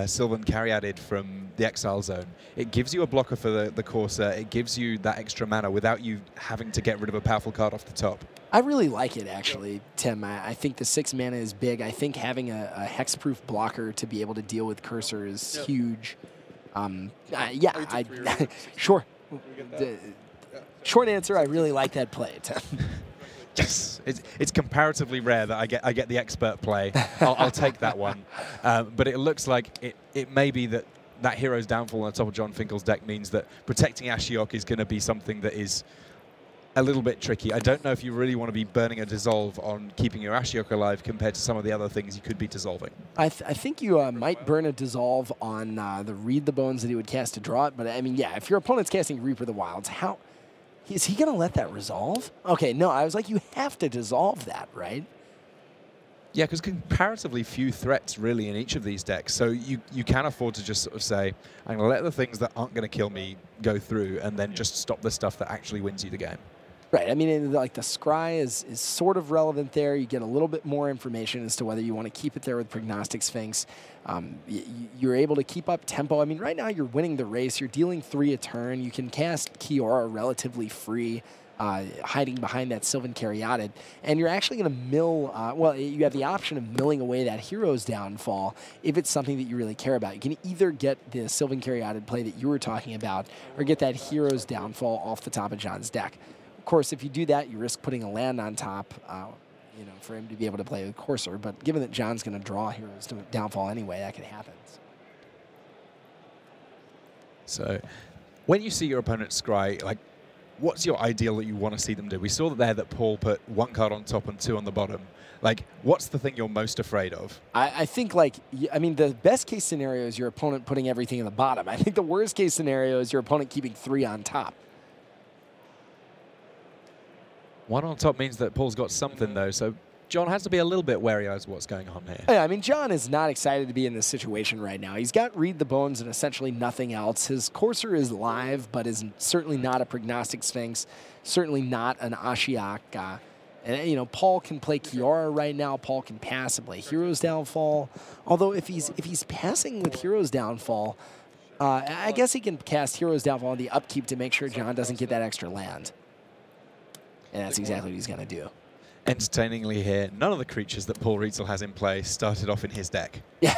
Sylvan Caryatid from the Exile Zone? It gives you a blocker for the Courser. It gives you that extra mana without you having to get rid of a powerful card off the top. I really like it, actually, Tim. I think the 6 mana is big. I think having a hexproof blocker to be able to deal with Cursor is huge. Yeah, sure. Short answer, I really like that play, Tim. Yes, it's comparatively rare that I get the expert play. I'll take that one. But it looks like it may be that Hero's Downfall on the top of Jon Finkel's deck means that protecting Ashiok is going to be something that is a little bit tricky. I don't know if you really want to be burning a Dissolve on keeping your Ashiok alive compared to some of the other things you could be dissolving. I think you might burn a Dissolve on the Read the Bones that he would cast to draw it. But I mean, yeah, if your opponent's casting Reaper of the Wilds, how... Is he going to let that resolve? Okay, no, I was like, you have to dissolve that, right? Yeah, because comparatively few threats really in each of these decks. So you can afford to just sort of say, I'm going to let the things that aren't going to kill me go through and then just stop the stuff that actually wins you the game. Right. I mean, like the scry is sort of relevant there. You get a little bit more information as to whether you want to keep it there with Prognostic Sphinx. You're able to keep up tempo. I mean, right now you're winning the race. You're dealing 3 a turn. You can cast Kiora relatively free, hiding behind that Sylvan Caryatid. And you're actually going to mill, well, you have the option of milling away that Hero's Downfall if it's something that you really care about. You can either get the Sylvan Caryatid play that you were talking about or get that Hero's Downfall off the top of Jon's deck. Of course, if you do that, you risk putting a land on top, you know, for him to be able to play with Courser. But given that Jon's going to draw Heroes to Downfall anyway, that could happen. So, when you see your opponent scry, like, what's your ideal that you want to see them do? We saw that Paul put 1 card on top and 2 on the bottom. Like, what's the thing you're most afraid of? I think, like, I mean, the best case scenario is your opponent putting everything in the bottom. I think the worst case scenario is your opponent keeping 3 on top. 1 on top means that Paul's got something, though, so Jon has to be a little bit wary as to what's going on here. Yeah, I mean, Jon is not excited to be in this situation right now. He's got Read the Bones and essentially nothing else. His Courser is live, but is certainly not a Prognostic Sphinx, certainly not an Ashiok. And, you know, Paul can play Kiora right now. Paul can pass and play Hero's Downfall. Although if he's passing with Hero's Downfall, I guess he can cast Hero's Downfall on the upkeep to make sure Jon doesn't get that extra land. And that's exactly what he's going to do. Entertainingly here, none of the creatures that Paul Rietzl has in play started off in his deck. Yeah.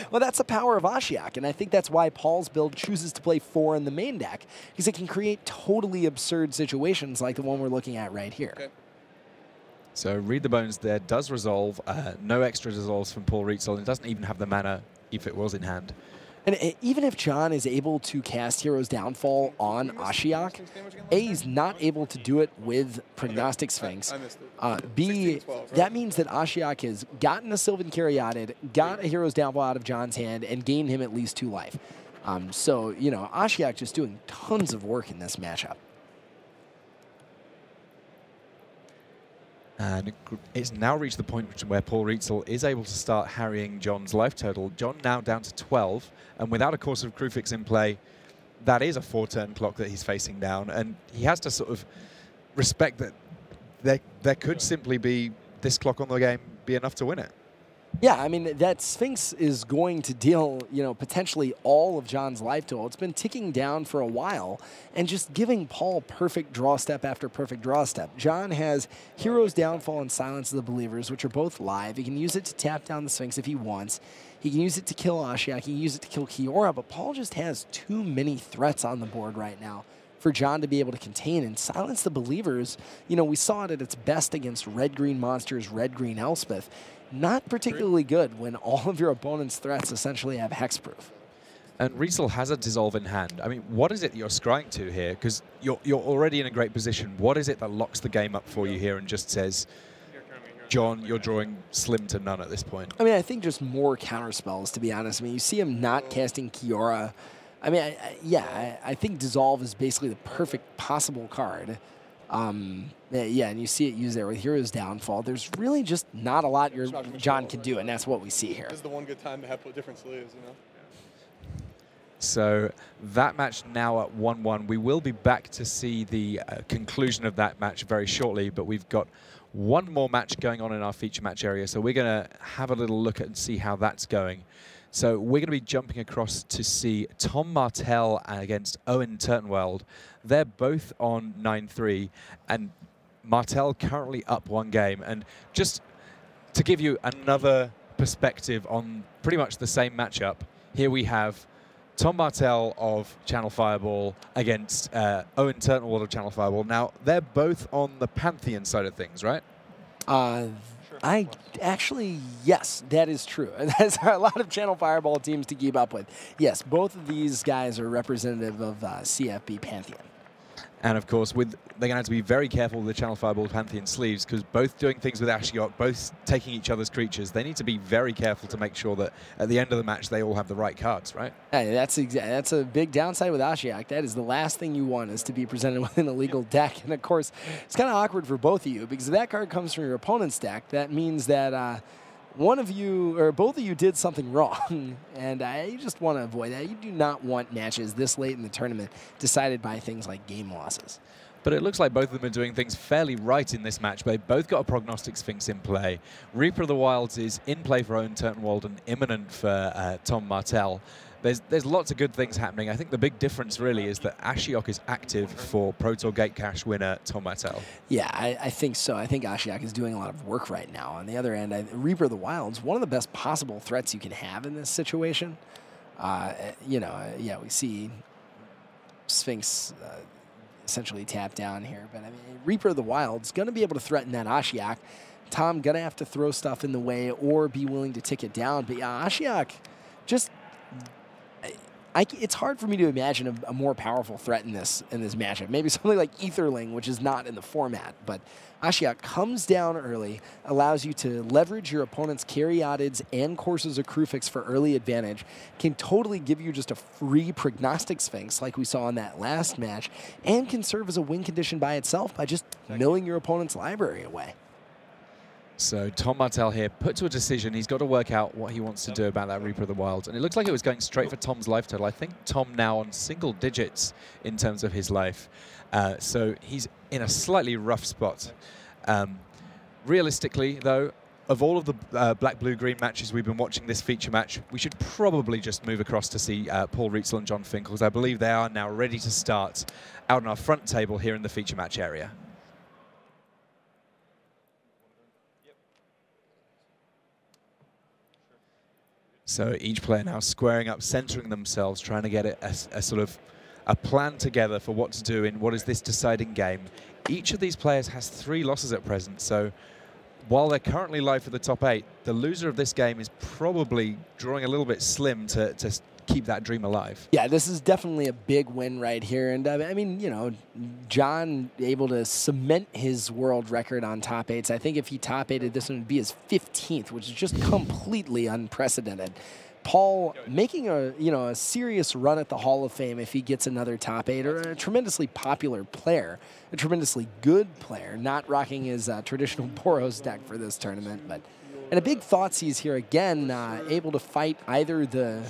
Well, that's the power of Ashiok, and I think that's why Paul's build chooses to play 4 in the main deck, because it can create totally absurd situations like the one we're looking at right here. Okay. So Read the Bones there does resolve. No extra dissolves from Paul Rietzl, and doesn't even have the mana if it was in hand. And even if Jon is able to cast Hero's Downfall on Ashiok, A, he's not able to do it with Prognostic Sphinx. B, that means that Ashiok has gotten a Sylvan Caryatid, got a Hero's Downfall out of Jon's hand, and gained him at least 2 life. So, you know, Ashiok just doing tons of work in this matchup. And it's now reached the point where Paul Rietzl is able to start harrying Jon's life total. Jon now down to 12, and without a Course of Crufix in play, that is a 4-turn clock that he's facing down, and he has to sort of respect that there could simply be this clock on the game be enough to win it. Yeah, I mean, that Sphinx is going to deal, you know, potentially all of Jon's life total. It's been ticking down for a while and just giving Paul perfect draw step after perfect draw step. Jon has Hero's Downfall and Silence of the Believers, which are both live. He can use it to tap down the Sphinx if he wants. He can use it to kill Ashiok. He can use it to kill Kiora, but Paul just has too many threats on the board right now for Jon to be able to contain. And Silence the Believers, you know, we saw it at its best against red-green monsters, red-green Elspeth. Not particularly good when all of your opponent's threats essentially have hexproof. And Rietzl has a Dissolve in hand. I mean, what is it that you're scrying to here? Because you're already in a great position. What is it that locks the game up for you here and just says, Jon, you're drawing slim to none at this point? I mean, I think just more counterspells, to be honest. I mean, you see him not casting Kiora. I mean, I think Dissolve is basically the perfect possible card. Yeah, and you see it used there with Hero's Downfall. There's really just not a lot Jon can do, and that's what we see here. This is the one good time to have put different sleeves, you know? So that match now at 1-1. We will be back to see the conclusion of that match very shortly, but we've got one more match going on in our feature match area, so we're going to have a little look at and see how that's going. So we're going to be jumping across to see Tom Martell against Owen Turtenwald. They're both on 9-3, and Martell currently up 1 game. And just to give you another perspective on pretty much the same matchup, here we have Tom Martell of Channel Fireball against Owen Turtenwald of Channel Fireball. Now, they're both on the Pantheon side of things, right? Yes, that is true. There's a lot of Channel Fireball teams to keep up with. Yes, both of these guys are representative of CFB Pantheon. And of course, they're going to have to be very careful with the Channel Fireball Pantheon sleeves, because both doing things with Ashiok, both taking each other's creatures, they need to be very careful to make sure that at the end of the match they all have the right cards, right? Hey, that's a big downside with Ashiok. That is the last thing you want, is to be presented with an illegal deck. And of course, it's kind of awkward for both of you, because if that card comes from your opponent's deck, that means that one of you or both of you did something wrong, and you just want to avoid that. You do not want matches this late in the tournament decided by things like game losses. But it looks like both of them are doing things fairly right in this match. They've both got a Prognostic Sphinx in play. Reaper of the Wilds is in play for Owen Turtenwald and imminent for Tom Martell. There's lots of good things happening. I think the big difference really is that Ashiok is active for Pro Tour Gate Cash winner Tom Martell. Yeah, I think so. I think Ashiok is doing a lot of work right now. On the other end, Reaper of the Wilds, one of the best possible threats you can have in this situation. You know, yeah, we see Sphinx essentially tap down here. But I mean, Reaper of the Wilds going to be able to threaten that Ashiok. Tom going to have to throw stuff in the way or be willing to tick it down. But yeah, Ashiok just... it's hard for me to imagine a more powerful threat in this matchup. Maybe something like Aetherling, which is not in the format. But Ashiok comes down early, allows you to leverage your opponent's Caryatids and Courses of Crufix for early advantage, can totally give you just a free Prognostic Sphinx like we saw in that last match, and can serve as a win condition by itself by just milling your opponent's library away. So Tom Martell here put to a decision. He's got to work out what he wants to do about that Reaper of the Wilds. And it looks like it was going straight for Tom's life total. I think Tom now on single digits in terms of his life. So he's in a slightly rough spot. Realistically, though, of all of the black-blue-green matches we've been watching this feature match, we should probably just move across to see Paul Rietzl and Jon Finkel, because I believe they are now ready to start out on our front table here in the feature match area. So each player now squaring up, centering themselves, trying to get a sort of a plan together for what to do in what is this deciding game. Each of these players has 3 losses at present, so while they're currently live for the top 8, the loser of this game is probably drawing a little bit slim to keep that dream alive. Yeah, this is definitely a big win right here. And I mean, you know, Jon able to cement his world record on top eights. I think if he top eighted, this one would be his 15th, which is just completely unprecedented. Paul making a serious run at the Hall of Fame if he gets another top eight, or a tremendously popular player, a tremendously good player, not rocking his traditional Boros deck for this tournament. But and a big Thoughtseize here again, able to fight either the.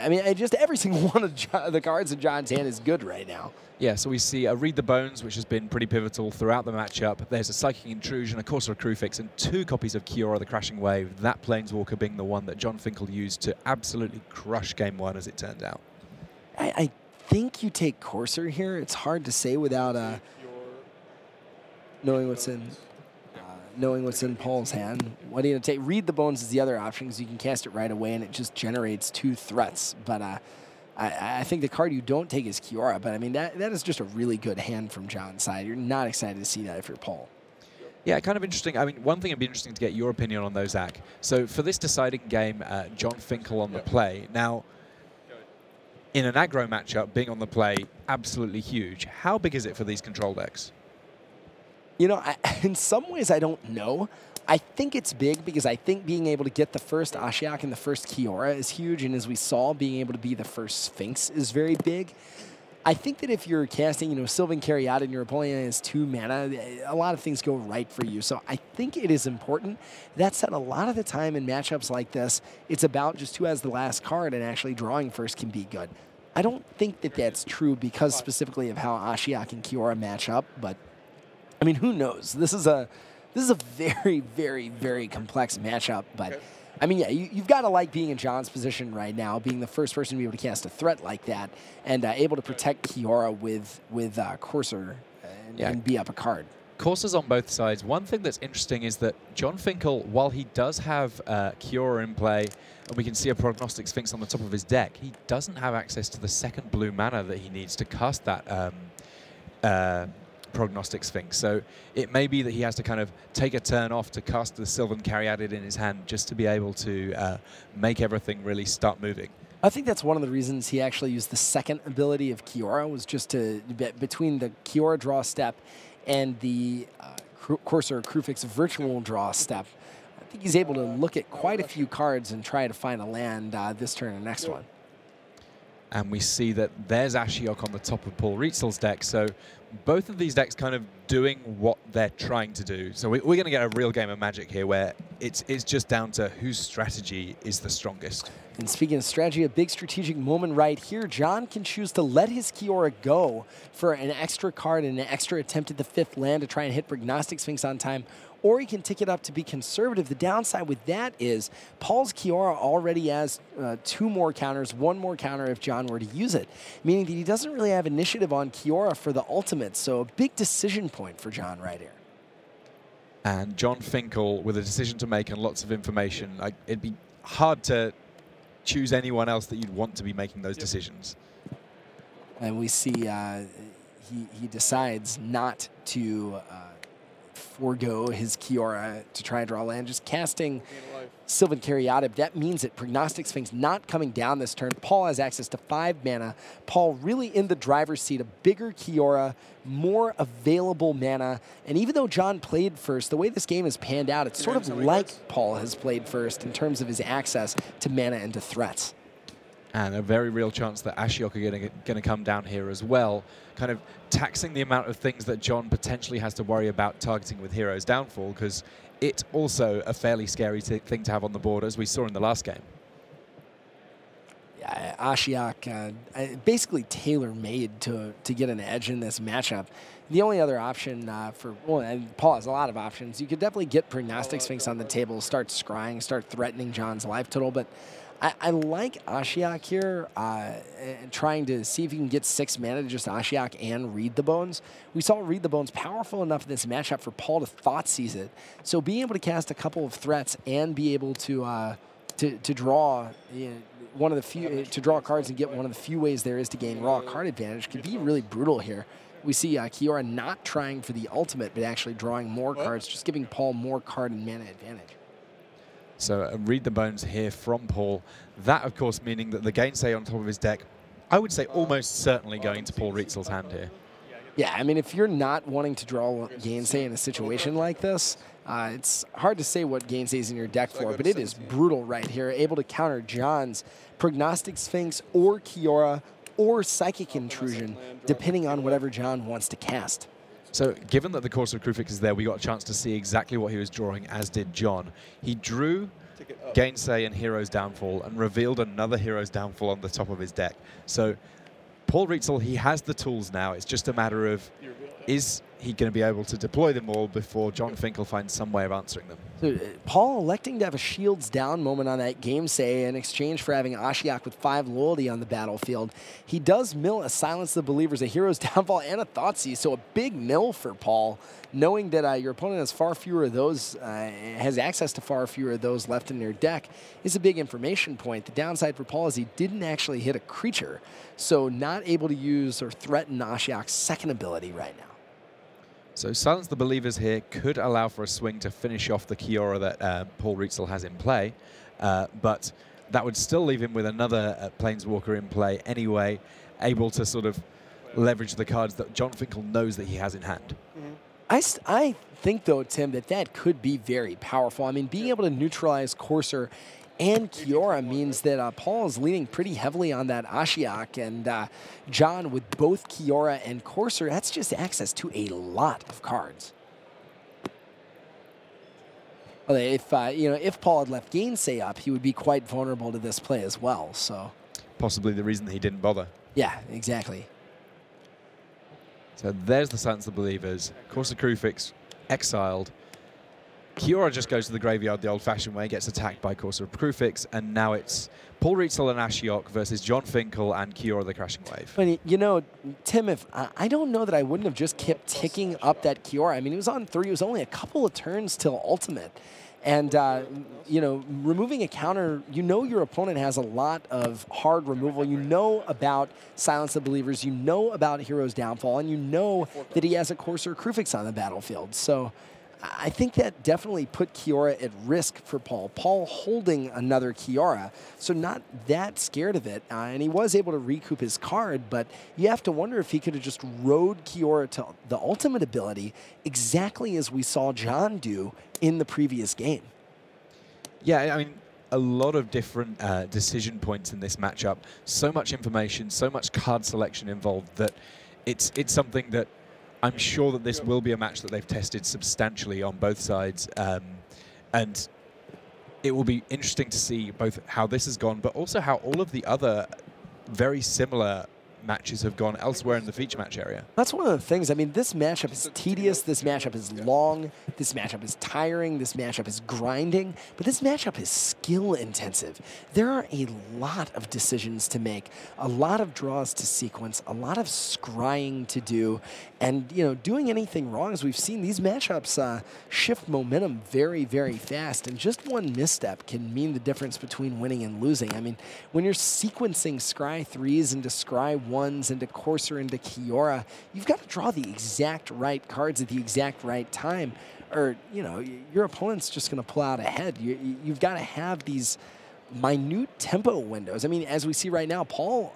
I mean, just every single one of the cards in Jon's hand is good right now. Yeah, so we see a Read the Bones, which has been pretty pivotal throughout the matchup. There's a Psychic Intrusion, a Courser of Crufix, and 2 copies of Kiora the Crashing Wave, that Planeswalker being the one that Jon Finkel used to absolutely crush Game 1, as it turned out. I think you take Courser here. It's hard to say without knowing what's in Paul's hand. What are you going to take? Read the Bones is the other option, because you can cast it right away, and it just generates 2 threats. But I think the card you don't take is Kiora, but I mean, that is just a really good hand from Jon's side. You're not excited to see that if you're Paul. Yeah, kind of interesting. I mean, one thing it'd be interesting to get your opinion on, though, Zach. So for this deciding game, Jon Finkel on the play. Now, in an aggro matchup, being on the play, absolutely huge. How big is it for these control decks? You know, in some ways, I don't know. I think it's big because I think being able to get the first Ashiok and the first Kiora is huge, and as we saw, being able to be the first Sphinx is very big. I think that if you're casting, Sylvan Caryatid and your opponent has 2 mana, a lot of things go right for you. So I think it is important. That said, a lot of the time in matchups like this, it's about just who has the last card, and actually drawing first can be good. I don't think that that's true because specifically of how Ashiok and Kiora match up, but I mean, who knows? This is a very, very, very complex matchup, but I mean, yeah, you've got to like being in Jon's position right now, being the first person to be able to cast a threat like that, and able to protect Kiora with Courser and be up a card. Coursers on both sides. One thing that's interesting is that Jon Finkel, while he does have Kiora in play, and we can see a Prognostic Sphinx on the top of his deck, he doesn't have access to the 2nd blue mana that he needs to cast that Prognostic Sphinx. So it may be that he has to kind of take a turn off to cast the Sylvan Caryatid in his hand just to be able to make everything really start moving. I think that's one of the reasons he actually used the 2nd ability of Kiora, was just to, between the Kiora draw step and the Courser Crufix virtual draw step, I think he's able to look at quite a few cards and try to find a land this turn and next one. And we see that there's Ashiok on the top of Paul Rietzl's deck. So both of these decks kind of doing what they're trying to do. So we're going to get a real game of Magic here where it's just down to whose strategy is the strongest. And speaking of strategy, a big strategic moment right here. Jon can choose to let his Kiora go for an extra card and an extra attempt at the 5th land to try and hit Prognostic Sphinx on time, or he can tick it up to be conservative. The downside with that is Paul's Kiora already has 2 more counters, 1 more counter if Jon were to use it, meaning that he doesn't really have initiative on Kiora for the ultimate, so a big decision point for Jon right here. And Jon Finkel with a decision to make and lots of information. It'd be hard to choose anyone else that you'd want to be making those decisions. And we see he decides not to forego his Kiora to try and draw land, just casting Sylvan Caryatid. That means that Prognostic Sphinx not coming down this turn. Paul has access to 5 mana. Paul really in the driver's seat, a bigger Kiora, more available mana. And even though Jon played first, the way this game has panned out, it's sort of like Paul has played first in terms of his access to mana and to threats. And a very real chance that Ashiok are going to come down here as well, kind of taxing the amount of things that Jon potentially has to worry about targeting with Hero's Downfall, because it's also a fairly scary thing to have on the board, as we saw in the last game. Yeah, Ashiok basically tailor-made to get an edge in this matchup. The only other option and Paul has a lot of options. You could definitely get Prognostic Sphinx on the table, start scrying, start threatening Jon's life total, but I like Ashiok here, and trying to see if you can get 6 mana to just Ashiok and Read the Bones. We saw Read the Bones powerful enough in this matchup for Paul to Thoughtseize it. So being able to cast a couple of threats and be able to draw one of the few draw cards and get one of the few ways there is to gain raw card advantage could be really brutal here. We see Kiora not trying for the ultimate, but actually drawing more cards, just giving Paul more card and mana advantage. So read the bones here from Paul. That, of course, meaning that the Gainsay on top of his deck, I would say almost certainly going to Paul Rietzl's hand here. Yeah, I mean, if you're not wanting to draw Gainsay in a situation like this, it's hard to say what Gainsay's in your deck for, but it is brutal right here. Able to counter Jon's Prognostic Sphinx or Kiora or Psychic Intrusion, depending on whatever Jon wants to cast. So given that the Courser of Krufix is there, we got a chance to see exactly what he was drawing, as did Jon. He drew Gainsay and Hero's Downfall and revealed another Hero's Downfall on the top of his deck. So Paul Rietzl, he has the tools now. It's just a matter of, is he going to be able to deploy them all before Jon Finkel finds some way of answering them? So, Paul electing to have a shields down moment on that Gainsay in exchange for having Ashiok with 5 loyalty on the battlefield. He does mill a Silence the Believers, a Hero's Downfall, and a Thoughtseize, so a big mill for Paul, knowing that your opponent has far fewer of those, has access to far fewer of those left in their deck, is a big information point. The downside for Paul is he didn't actually hit a creature, so not able to use or threaten Ashiok's second ability right now. So Silence the Believers here could allow for a swing to finish off the Kiora that Paul Rietzl has in play, but that would still leave him with another Planeswalker in play anyway, able to sort of leverage the cards that Jon Finkel knows that he has in hand. I think, though, Tim, that could be very powerful. I mean, being able to neutralize Courser and Kiora means that Paul is leaning pretty heavily on that Ashiok, and Jon with both Kiora and Courser, that's just access to a lot of cards. Well, if Paul had left Gainsay up, he would be quite vulnerable to this play as well. So possibly the reason that he didn't bother. Yeah, exactly. So there's the Silence of the Believers. Courser Krufix exiled. Kiora just goes to the graveyard the old-fashioned way, gets attacked by Courser of Krufix, and now it's Paul Rietzl and Ashiok versus Jon Finkel and Kiora the Crashing Wave. But, you know, Tim, if I don't know that I wouldn't have just kept ticking up that Kiora. I mean, he was on 3. It was only a couple of turns till Ultimate. And, you know, removing a counter, you know your opponent has a lot of hard removal. You know about Silence of Believers. You know about Hero's Downfall. And you know that he has a Courser Krufix on the battlefield. So I think that definitely put Kiora at risk for Paul. Paul holding another Kiora, so not that scared of it. And he was able to recoup his card, but you have to wonder if he could have just rode Kiora to the ultimate ability exactly as we saw Jon do in the previous game. Yeah, I mean, a lot of different decision points in this matchup. So much information, so much card selection involved that it's something that I'm sure that this will be a match that they've tested substantially on both sides, and it will be interesting to see both how this has gone, but also how all of the other very similar matches have gone elsewhere in the feature match area. That's one of the things. I mean, this matchup is tedious. This matchup is long. This matchup is tiring. This matchup is grinding. But this matchup is skill intensive. There are a lot of decisions to make, a lot of draws to sequence, a lot of scrying to do. And, you know, doing anything wrong, as we've seen, these matchups shift momentum very, very fast. And just one misstep can mean the difference between winning and losing. I mean, when you're sequencing scry 3s into scry 1s into Courser into Kiora, you've got to draw the exact right cards at the exact right time, or, you know, your opponent's just going to pull out ahead. You've got to have these minute tempo windows. I mean, as we see right now, Paul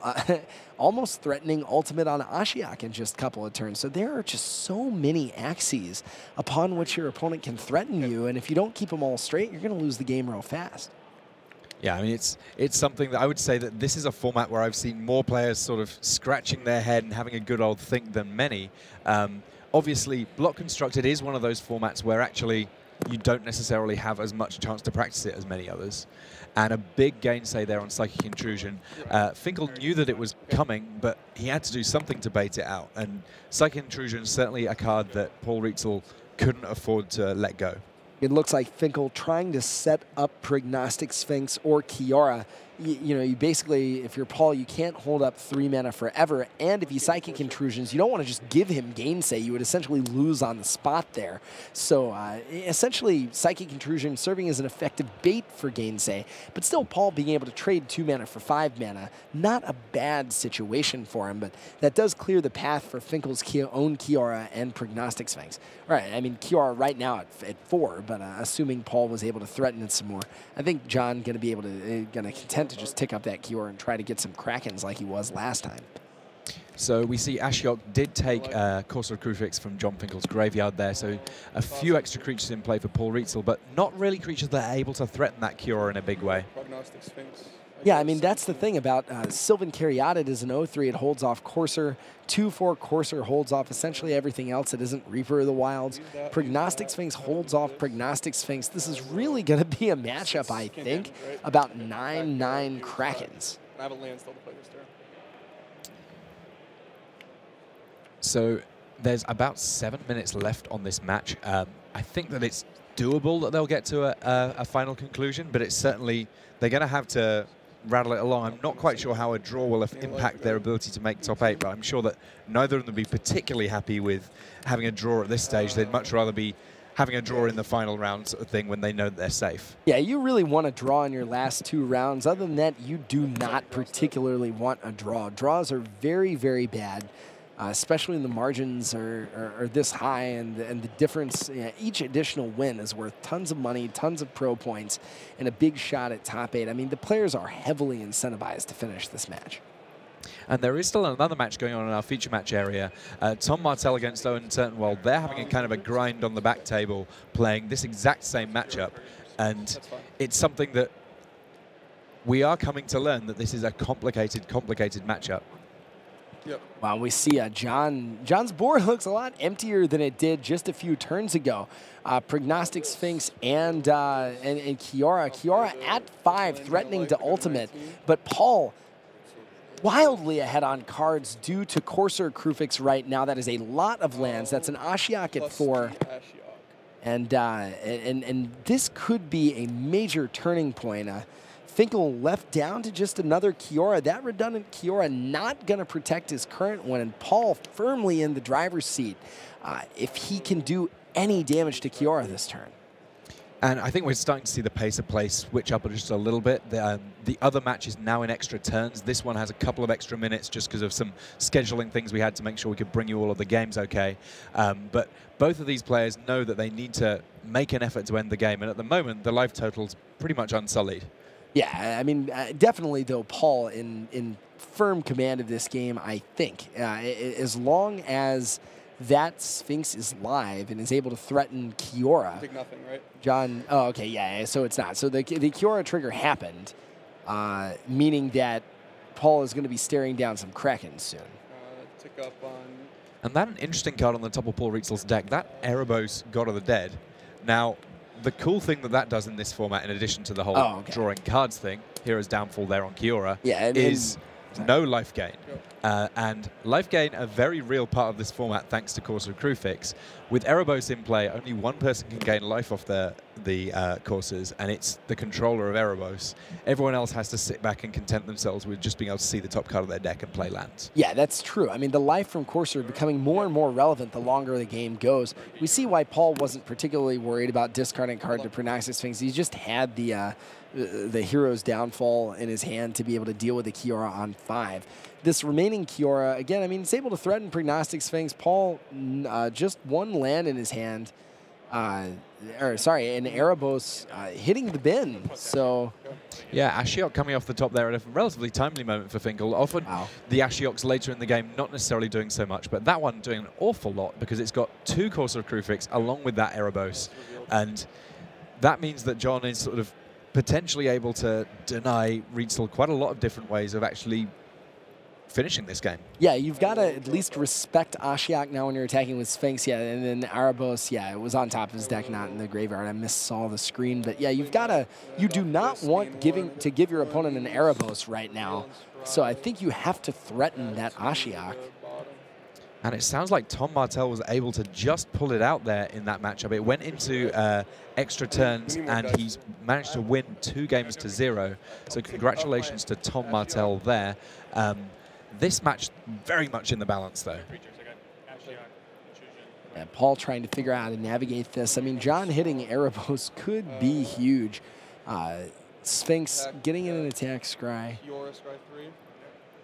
almost threatening ultimate on Ashiok in just a couple of turns. So there are just so many axes upon which your opponent can threaten you, and if you don't keep them all straight, you're going to lose the game real fast. Yeah, I mean, it's something that I would say that this is a format where I've seen more players sort of scratching their head and having a good old think than many. Obviously, Block Constructed is one of those formats where actually you don't necessarily have as much chance to practice it as many others. And a big gainsay there on Psychic Intrusion. Finkel knew that it was coming, but he had to do something to bait it out. And Psychic Intrusion is certainly a card that Paul Rietzl couldn't afford to let go. It looks like Finkel trying to set up Prognostic Sphinx or Kiora you know, you basically, if you're Paul, you can't hold up 3 mana forever. And if he Psychic Intrusions, you don't want to just give him Gainsay. You would essentially lose on the spot there. So essentially, Psychic Intrusion serving as an effective bait for Gainsay. But still, Paul being able to trade 2 mana for 5 mana, not a bad situation for him. But that does clear the path for Finkel's own Kiora and Prognostic Sphinx. All right, I mean, Kiora right now at 4, but assuming Paul was able to threaten it some more, I think Jon going to be able to contend to just tick up that Kiora and try to get some Krakens like he was last time. So we see Ashiok did take Corsair Crucifix from Jon Finkel's graveyard there, so a few extra creatures in play for Paul Rietzl, but not really creatures that are able to threaten that Kiora in a big way. Prognostic Sphinx. Yeah, I mean, that's the thing about Sylvan Caryatid is an 0-3. It holds off Corsair. 2-4 Corsair holds off essentially everything else. It isn't Reaper of the Wilds. Prognostic Sphinx holds off Prognostic Sphinx. This is really going to be a matchup, I think, about 9/9 Krakens. I have a land still to play this turn. So there's about 7 minutes left on this match. I think that it's doable that they'll get to a final conclusion, but it's certainly, they're going to have to rattle it along. I'm not quite sure how a draw will impact their ability to make top 8, but I'm sure that neither of them will be particularly happy with having a draw at this stage. They'd much rather be having a draw in the final round sort of thing when they know that they're safe. Yeah, you really want to draw in your last 2 rounds. Other than that, you do not particularly want a draw. Draws are very, very bad. Especially when the margins are this high, and the difference, each additional win is worth tons of money, tons of pro points, and a big shot at top 8. I mean, the players are heavily incentivized to finish this match. And there is still another match going on in our feature match area. Tom Martell against Owen Turnwell. They're having a kind of a grind on the back table, playing this exact same matchup. And it's something that we are coming to learn, that this is a complicated matchup. Yep. Wow, we see Jon's board looks a lot emptier than it did just a few turns ago. Prognostic Sphinx and Kiora. Kiora at 5, threatening to ultimate, but Paul wildly ahead on cards due to Corsair Crucifix right now. That is a lot of lands. That's an Ashiok at 4. And this could be a major turning point. Finkel left down to just another Kiora. That redundant Kiora not going to protect his current one, and Paul firmly in the driver's seat if he can do any damage to Kiora this turn. And I think we're starting to see the pace of play switch up just a little bit. The other match is now in extra turns. This one has a couple of extra minutes just because of some scheduling things we had to make sure we could bring you all of the games okay. But both of these players know that they need to make an effort to end the game, and at the moment, the life total's pretty much unsullied. Yeah, I mean, definitely, though, Paul in firm command of this game, I think. As long as that Sphinx is live and is able to threaten Kiora. Big nothing, right? Jon, oh, okay, yeah, so it's not. So the Kiora trigger happened, meaning that Paul is going to be staring down some Krakens soon. Tick up on... And that an interesting card on the top of Paul Rietzl's deck, that Erebos God of the Dead. Now, the cool thing that does in this format, in addition to the whole drawing cards thing, Hero's Downfall there on Kiora, is no life gain. And life gain, a very real part of this format thanks to Corsair Crucifix. With Erebos in play, only one person can gain life off the Corsairs, and it's the controller of Erebos. Everyone else has to sit back and content themselves with just being able to see the top card of their deck and play lands. Yeah, that's true. I mean, the life from Corsair becoming more and more relevant the longer the game goes. We see why Paul wasn't particularly worried about discarding a card to Prognostic Sphinx. He just had the Hero's Downfall in his hand to be able to deal with the Kiora on 5. This remaining Kiora, again, I mean, it's able to threaten Prognostic Sphinx. Paul, just one land in his hand, and Erebos hitting the bin. So, yeah, Ashiok coming off the top there at a relatively timely moment for Finkel. Often the Ashioks later in the game not necessarily doing so much, but that one doing an awful lot because it's got 2 Corsair Crucifix along with that Erebos. And that means that Jon is sort of potentially able to deny Rietzl quite a lot of different ways of actually finishing this game. Yeah, you've got to at least respect Ashiok now when you're attacking with Sphinx. Yeah, and then Erebos, yeah, it was on top of his deck, not in the graveyard. I missaw the screen. But yeah, you've got to, you do not want to give your opponent an Erebos right now. So I think you have to threaten that Ashiok. And it sounds like Tom Martell was able to just pull it out there in that matchup. It went into extra turns, and he's managed to win 2 games to 0. So congratulations to Tom Martell there. This match very much in the balance, though. And Paul trying to figure out how to navigate this. I mean, Jon hitting Erebos could be huge. Sphinx getting in an attack scry.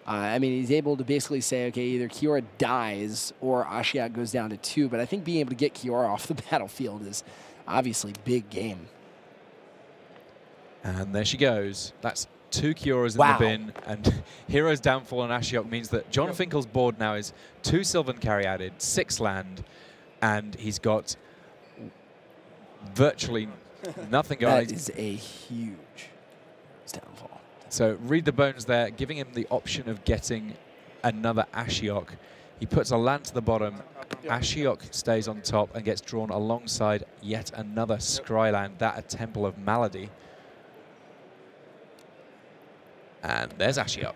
I mean, he's able to basically say, okay, either Kiora dies or Ashiok goes down to 2, but I think being able to get Kiora off the battlefield is obviously big game. And there she goes. That's 2 Kioras in the bin, and Hero's Downfall on Ashiok means that Jon Finkel's board now is 2 Sylvan carry added, 6 land, and he's got virtually nothing going. That is a huge downfall. So read the bones there, giving him the option of getting another Ashiok. He puts a land to the bottom. Ashiok stays on top and gets drawn alongside yet another scry land, that a Temple of Malady. And there's Ashiok.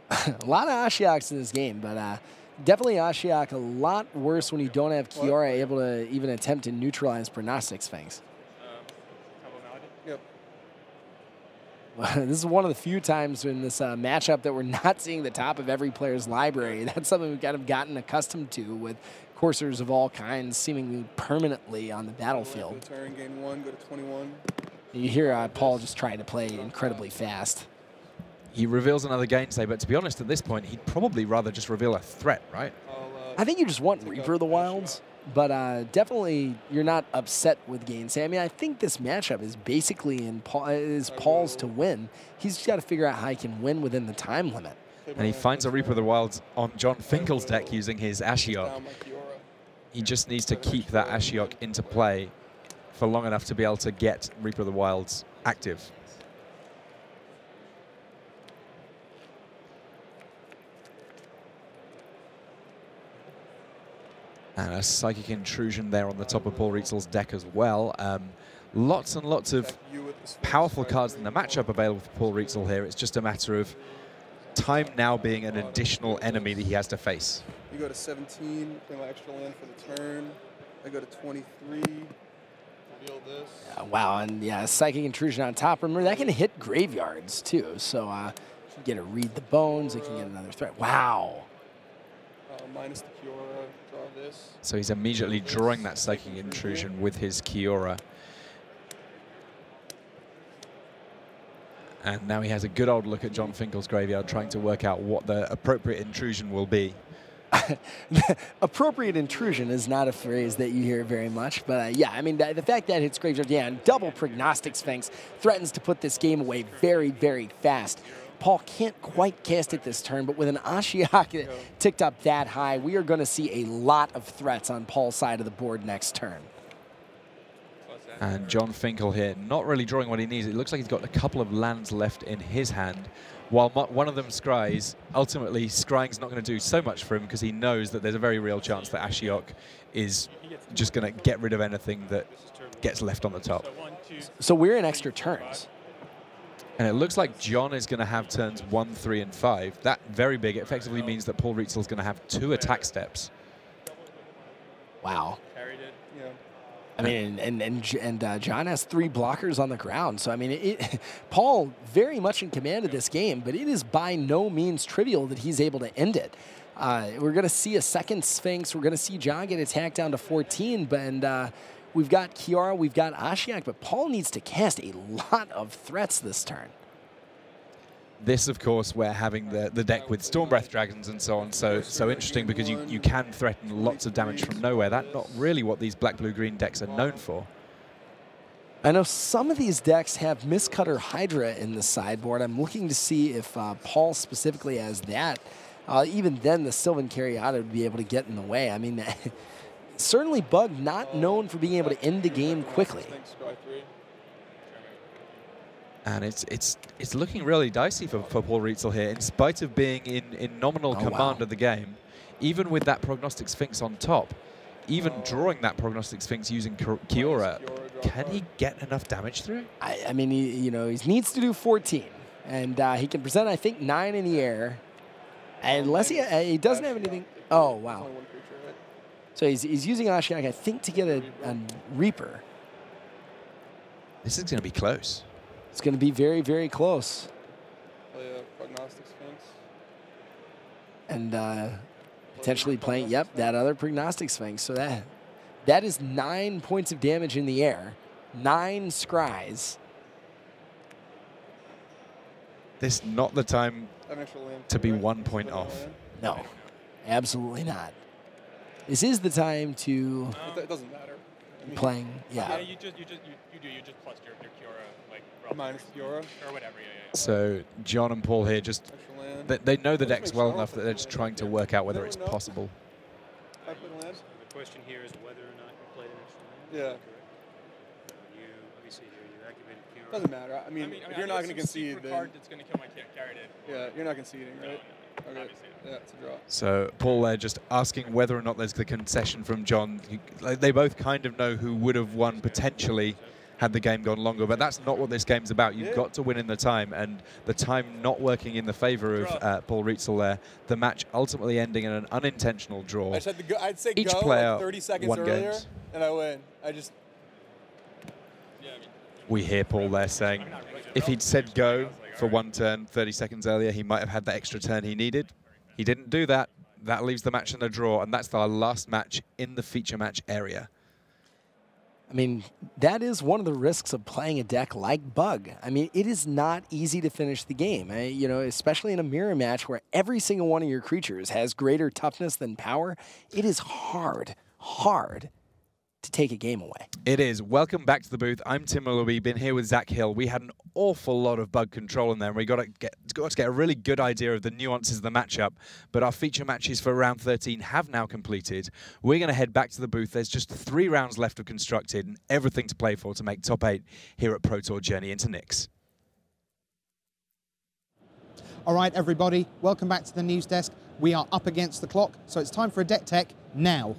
A lot of Ashioks in this game, but definitely Ashiok a lot worse when you don't have Kiora able to even attempt to neutralize Prognostic Sphinx. This is one of the few times in this matchup that we're not seeing the top of every player's library. That's something we've kind of gotten accustomed to with coursers of all kinds seemingly permanently on the battlefield. Turn, gain 1, go to 21. You hear Paul just trying to play incredibly fast. He reveals another gainsay, but to be honest, at this point, he'd probably rather just reveal a threat, right? I think you just want Reaper of the Wilds, but definitely you're not upset with gainsay. I mean, I think this matchup is basically in Paul's to win. He's just got to figure out how he can win within the time limit. And he finds a Reaper of the Wilds on Jon Finkel's deck using his Ashiok. He just needs to keep that Ashiok into play for long enough to be able to get Reaper of the Wilds active. And a Psychic Intrusion there on the top of Paul Rietzl's deck as well. Lots and lots of powerful cards in the matchup available for Paul Rietzl here. It's just a matter of time now being an additional enemy that he has to face. You go to 17, play my extra land for the turn. I go to 23. Reveal this. Wow, and yeah, Psychic Intrusion on top. Remember, that can hit graveyards too. So you can get to read the bones. It can get another threat. Wow. Minus the Kiora, draw this. So he's immediately drawing that Psychic Intrusion with his Kiora. And now he has a good old look at Jon Finkel's graveyard, trying to work out what the appropriate intrusion will be. Appropriate intrusion is not a phrase that you hear very much, but yeah, I mean, the fact that it's graveyard, yeah, and double Prognostic Sphinx threatens to put this game away very, very fast. Paul can't quite cast it this turn, but with an Ashiok ticked up that high, we are going to see a lot of threats on Paul's side of the board next turn. And Jon Finkel here, not really drawing what he needs. It looks like he's got a couple of lands left in his hand. While one of them scries, ultimately scrying's not going to do so much for him because he knows that there's a very real chance that Ashiok is just going to get rid of anything that gets left on the top. So we're in extra turns. And it looks like Jon is going to have turns 1, 3, and 5. That very big. It effectively means that Paul Rietzl is going to have 2 attack steps. Wow. Carried it. Yeah. I mean, and Jon has 3 blockers on the ground. So, I mean, Paul very much in command of this game, but it is by no means trivial that he's able to end it. We're going to see a second Sphinx. We're going to see Jon get attacked down to 14, and we've got Kiora, we've got Ashiok, but Paul needs to cast a lot of threats this turn. This, of course, where having the deck with Stormbreath Dragons and so on, so interesting because you can threaten lots of damage from nowhere. That's not really what these black, blue, green decks are known for. I know some of these decks have Mistcutter Hydra in the sideboard. I'm looking to see if Paul specifically has that. Even then, the Sylvan Caryata would be able to get in the way. I mean, certainly Bug not known for being able to end the game quickly. And it's looking really dicey for Paul Rietzl here, in spite of being in nominal command of the game. Even with that Prognostic Sphinx on top, even drawing that Prognostic Sphinx using Kiora, can he get enough damage through? I mean, he needs to do 14, and he can present, I think, 9 in the air. Unless he doesn't have anything. Oh, It's wow. only one creature, right? So he's using Ashiok, I think, to get a Reaper. This is going to be close. It's going to be very, very close. Play a Prognostic Sphinx. And potentially playing, yep, that other Prognostic Sphinx. So that is 9 points of damage in the air. 9 scries. This is not the time An extra land to be right? 1 point Split off. land. No, absolutely not. This is the time to It doesn't matter. I mean, playing, Yeah, yeah. you just plus your Kiora like minus Kiora. or whatever. Yeah. So John and Paul here just, Extra land. they know the Just decks make well Charlotte enough that they're just trying to work out whether it's Never know. possible. I put land. So the question here is whether or not you played an extra land. Yeah. Correct. You let me see here. You activated Kiora. Doesn't matter. I mean, if you're not going to concede, then card that's going to kill my carried in. yeah, you're not conceding, right? No, Okay. obviously not. Yeah, it's a draw. So Paul there just asking whether or not there's the concession from John. Like, they both kind of know who would have won potentially had the game gone longer, but that's not what this game's about. You've got to win in the time, and the time not working in the favor of Paul Rietzl there. The match ultimately ending in an unintentional draw. I just had to go. I'd say Each go player like 30 seconds won earlier, games. and I win. I just We hear Paul there saying if he'd said go for 1 turn 30 seconds earlier, he might have had the extra turn he needed. He didn't do that. That leaves the match in a draw, and that's our last match in the feature match area. I mean, that is one of the risks of playing a deck like Bug. I mean, it is not easy to finish the game, you know, especially in a mirror match where every single one of your creatures has greater toughness than power. It is hard to take a game away. It is. Welcome back to the booth. I'm Tim Willoughby, been here with Zach Hill. We had an awful lot of Bug control in there, and we got to get a really good idea of the nuances of the matchup, but our feature matches for round 13 have now completed. We're going to head back to the booth. There's just 3 rounds left of Constructed and everything to play for to make top 8 here at Pro Tour Journey into Nyx. All right, everybody, welcome back to the news desk. We are up against the clock, so it's time for a deck tech now.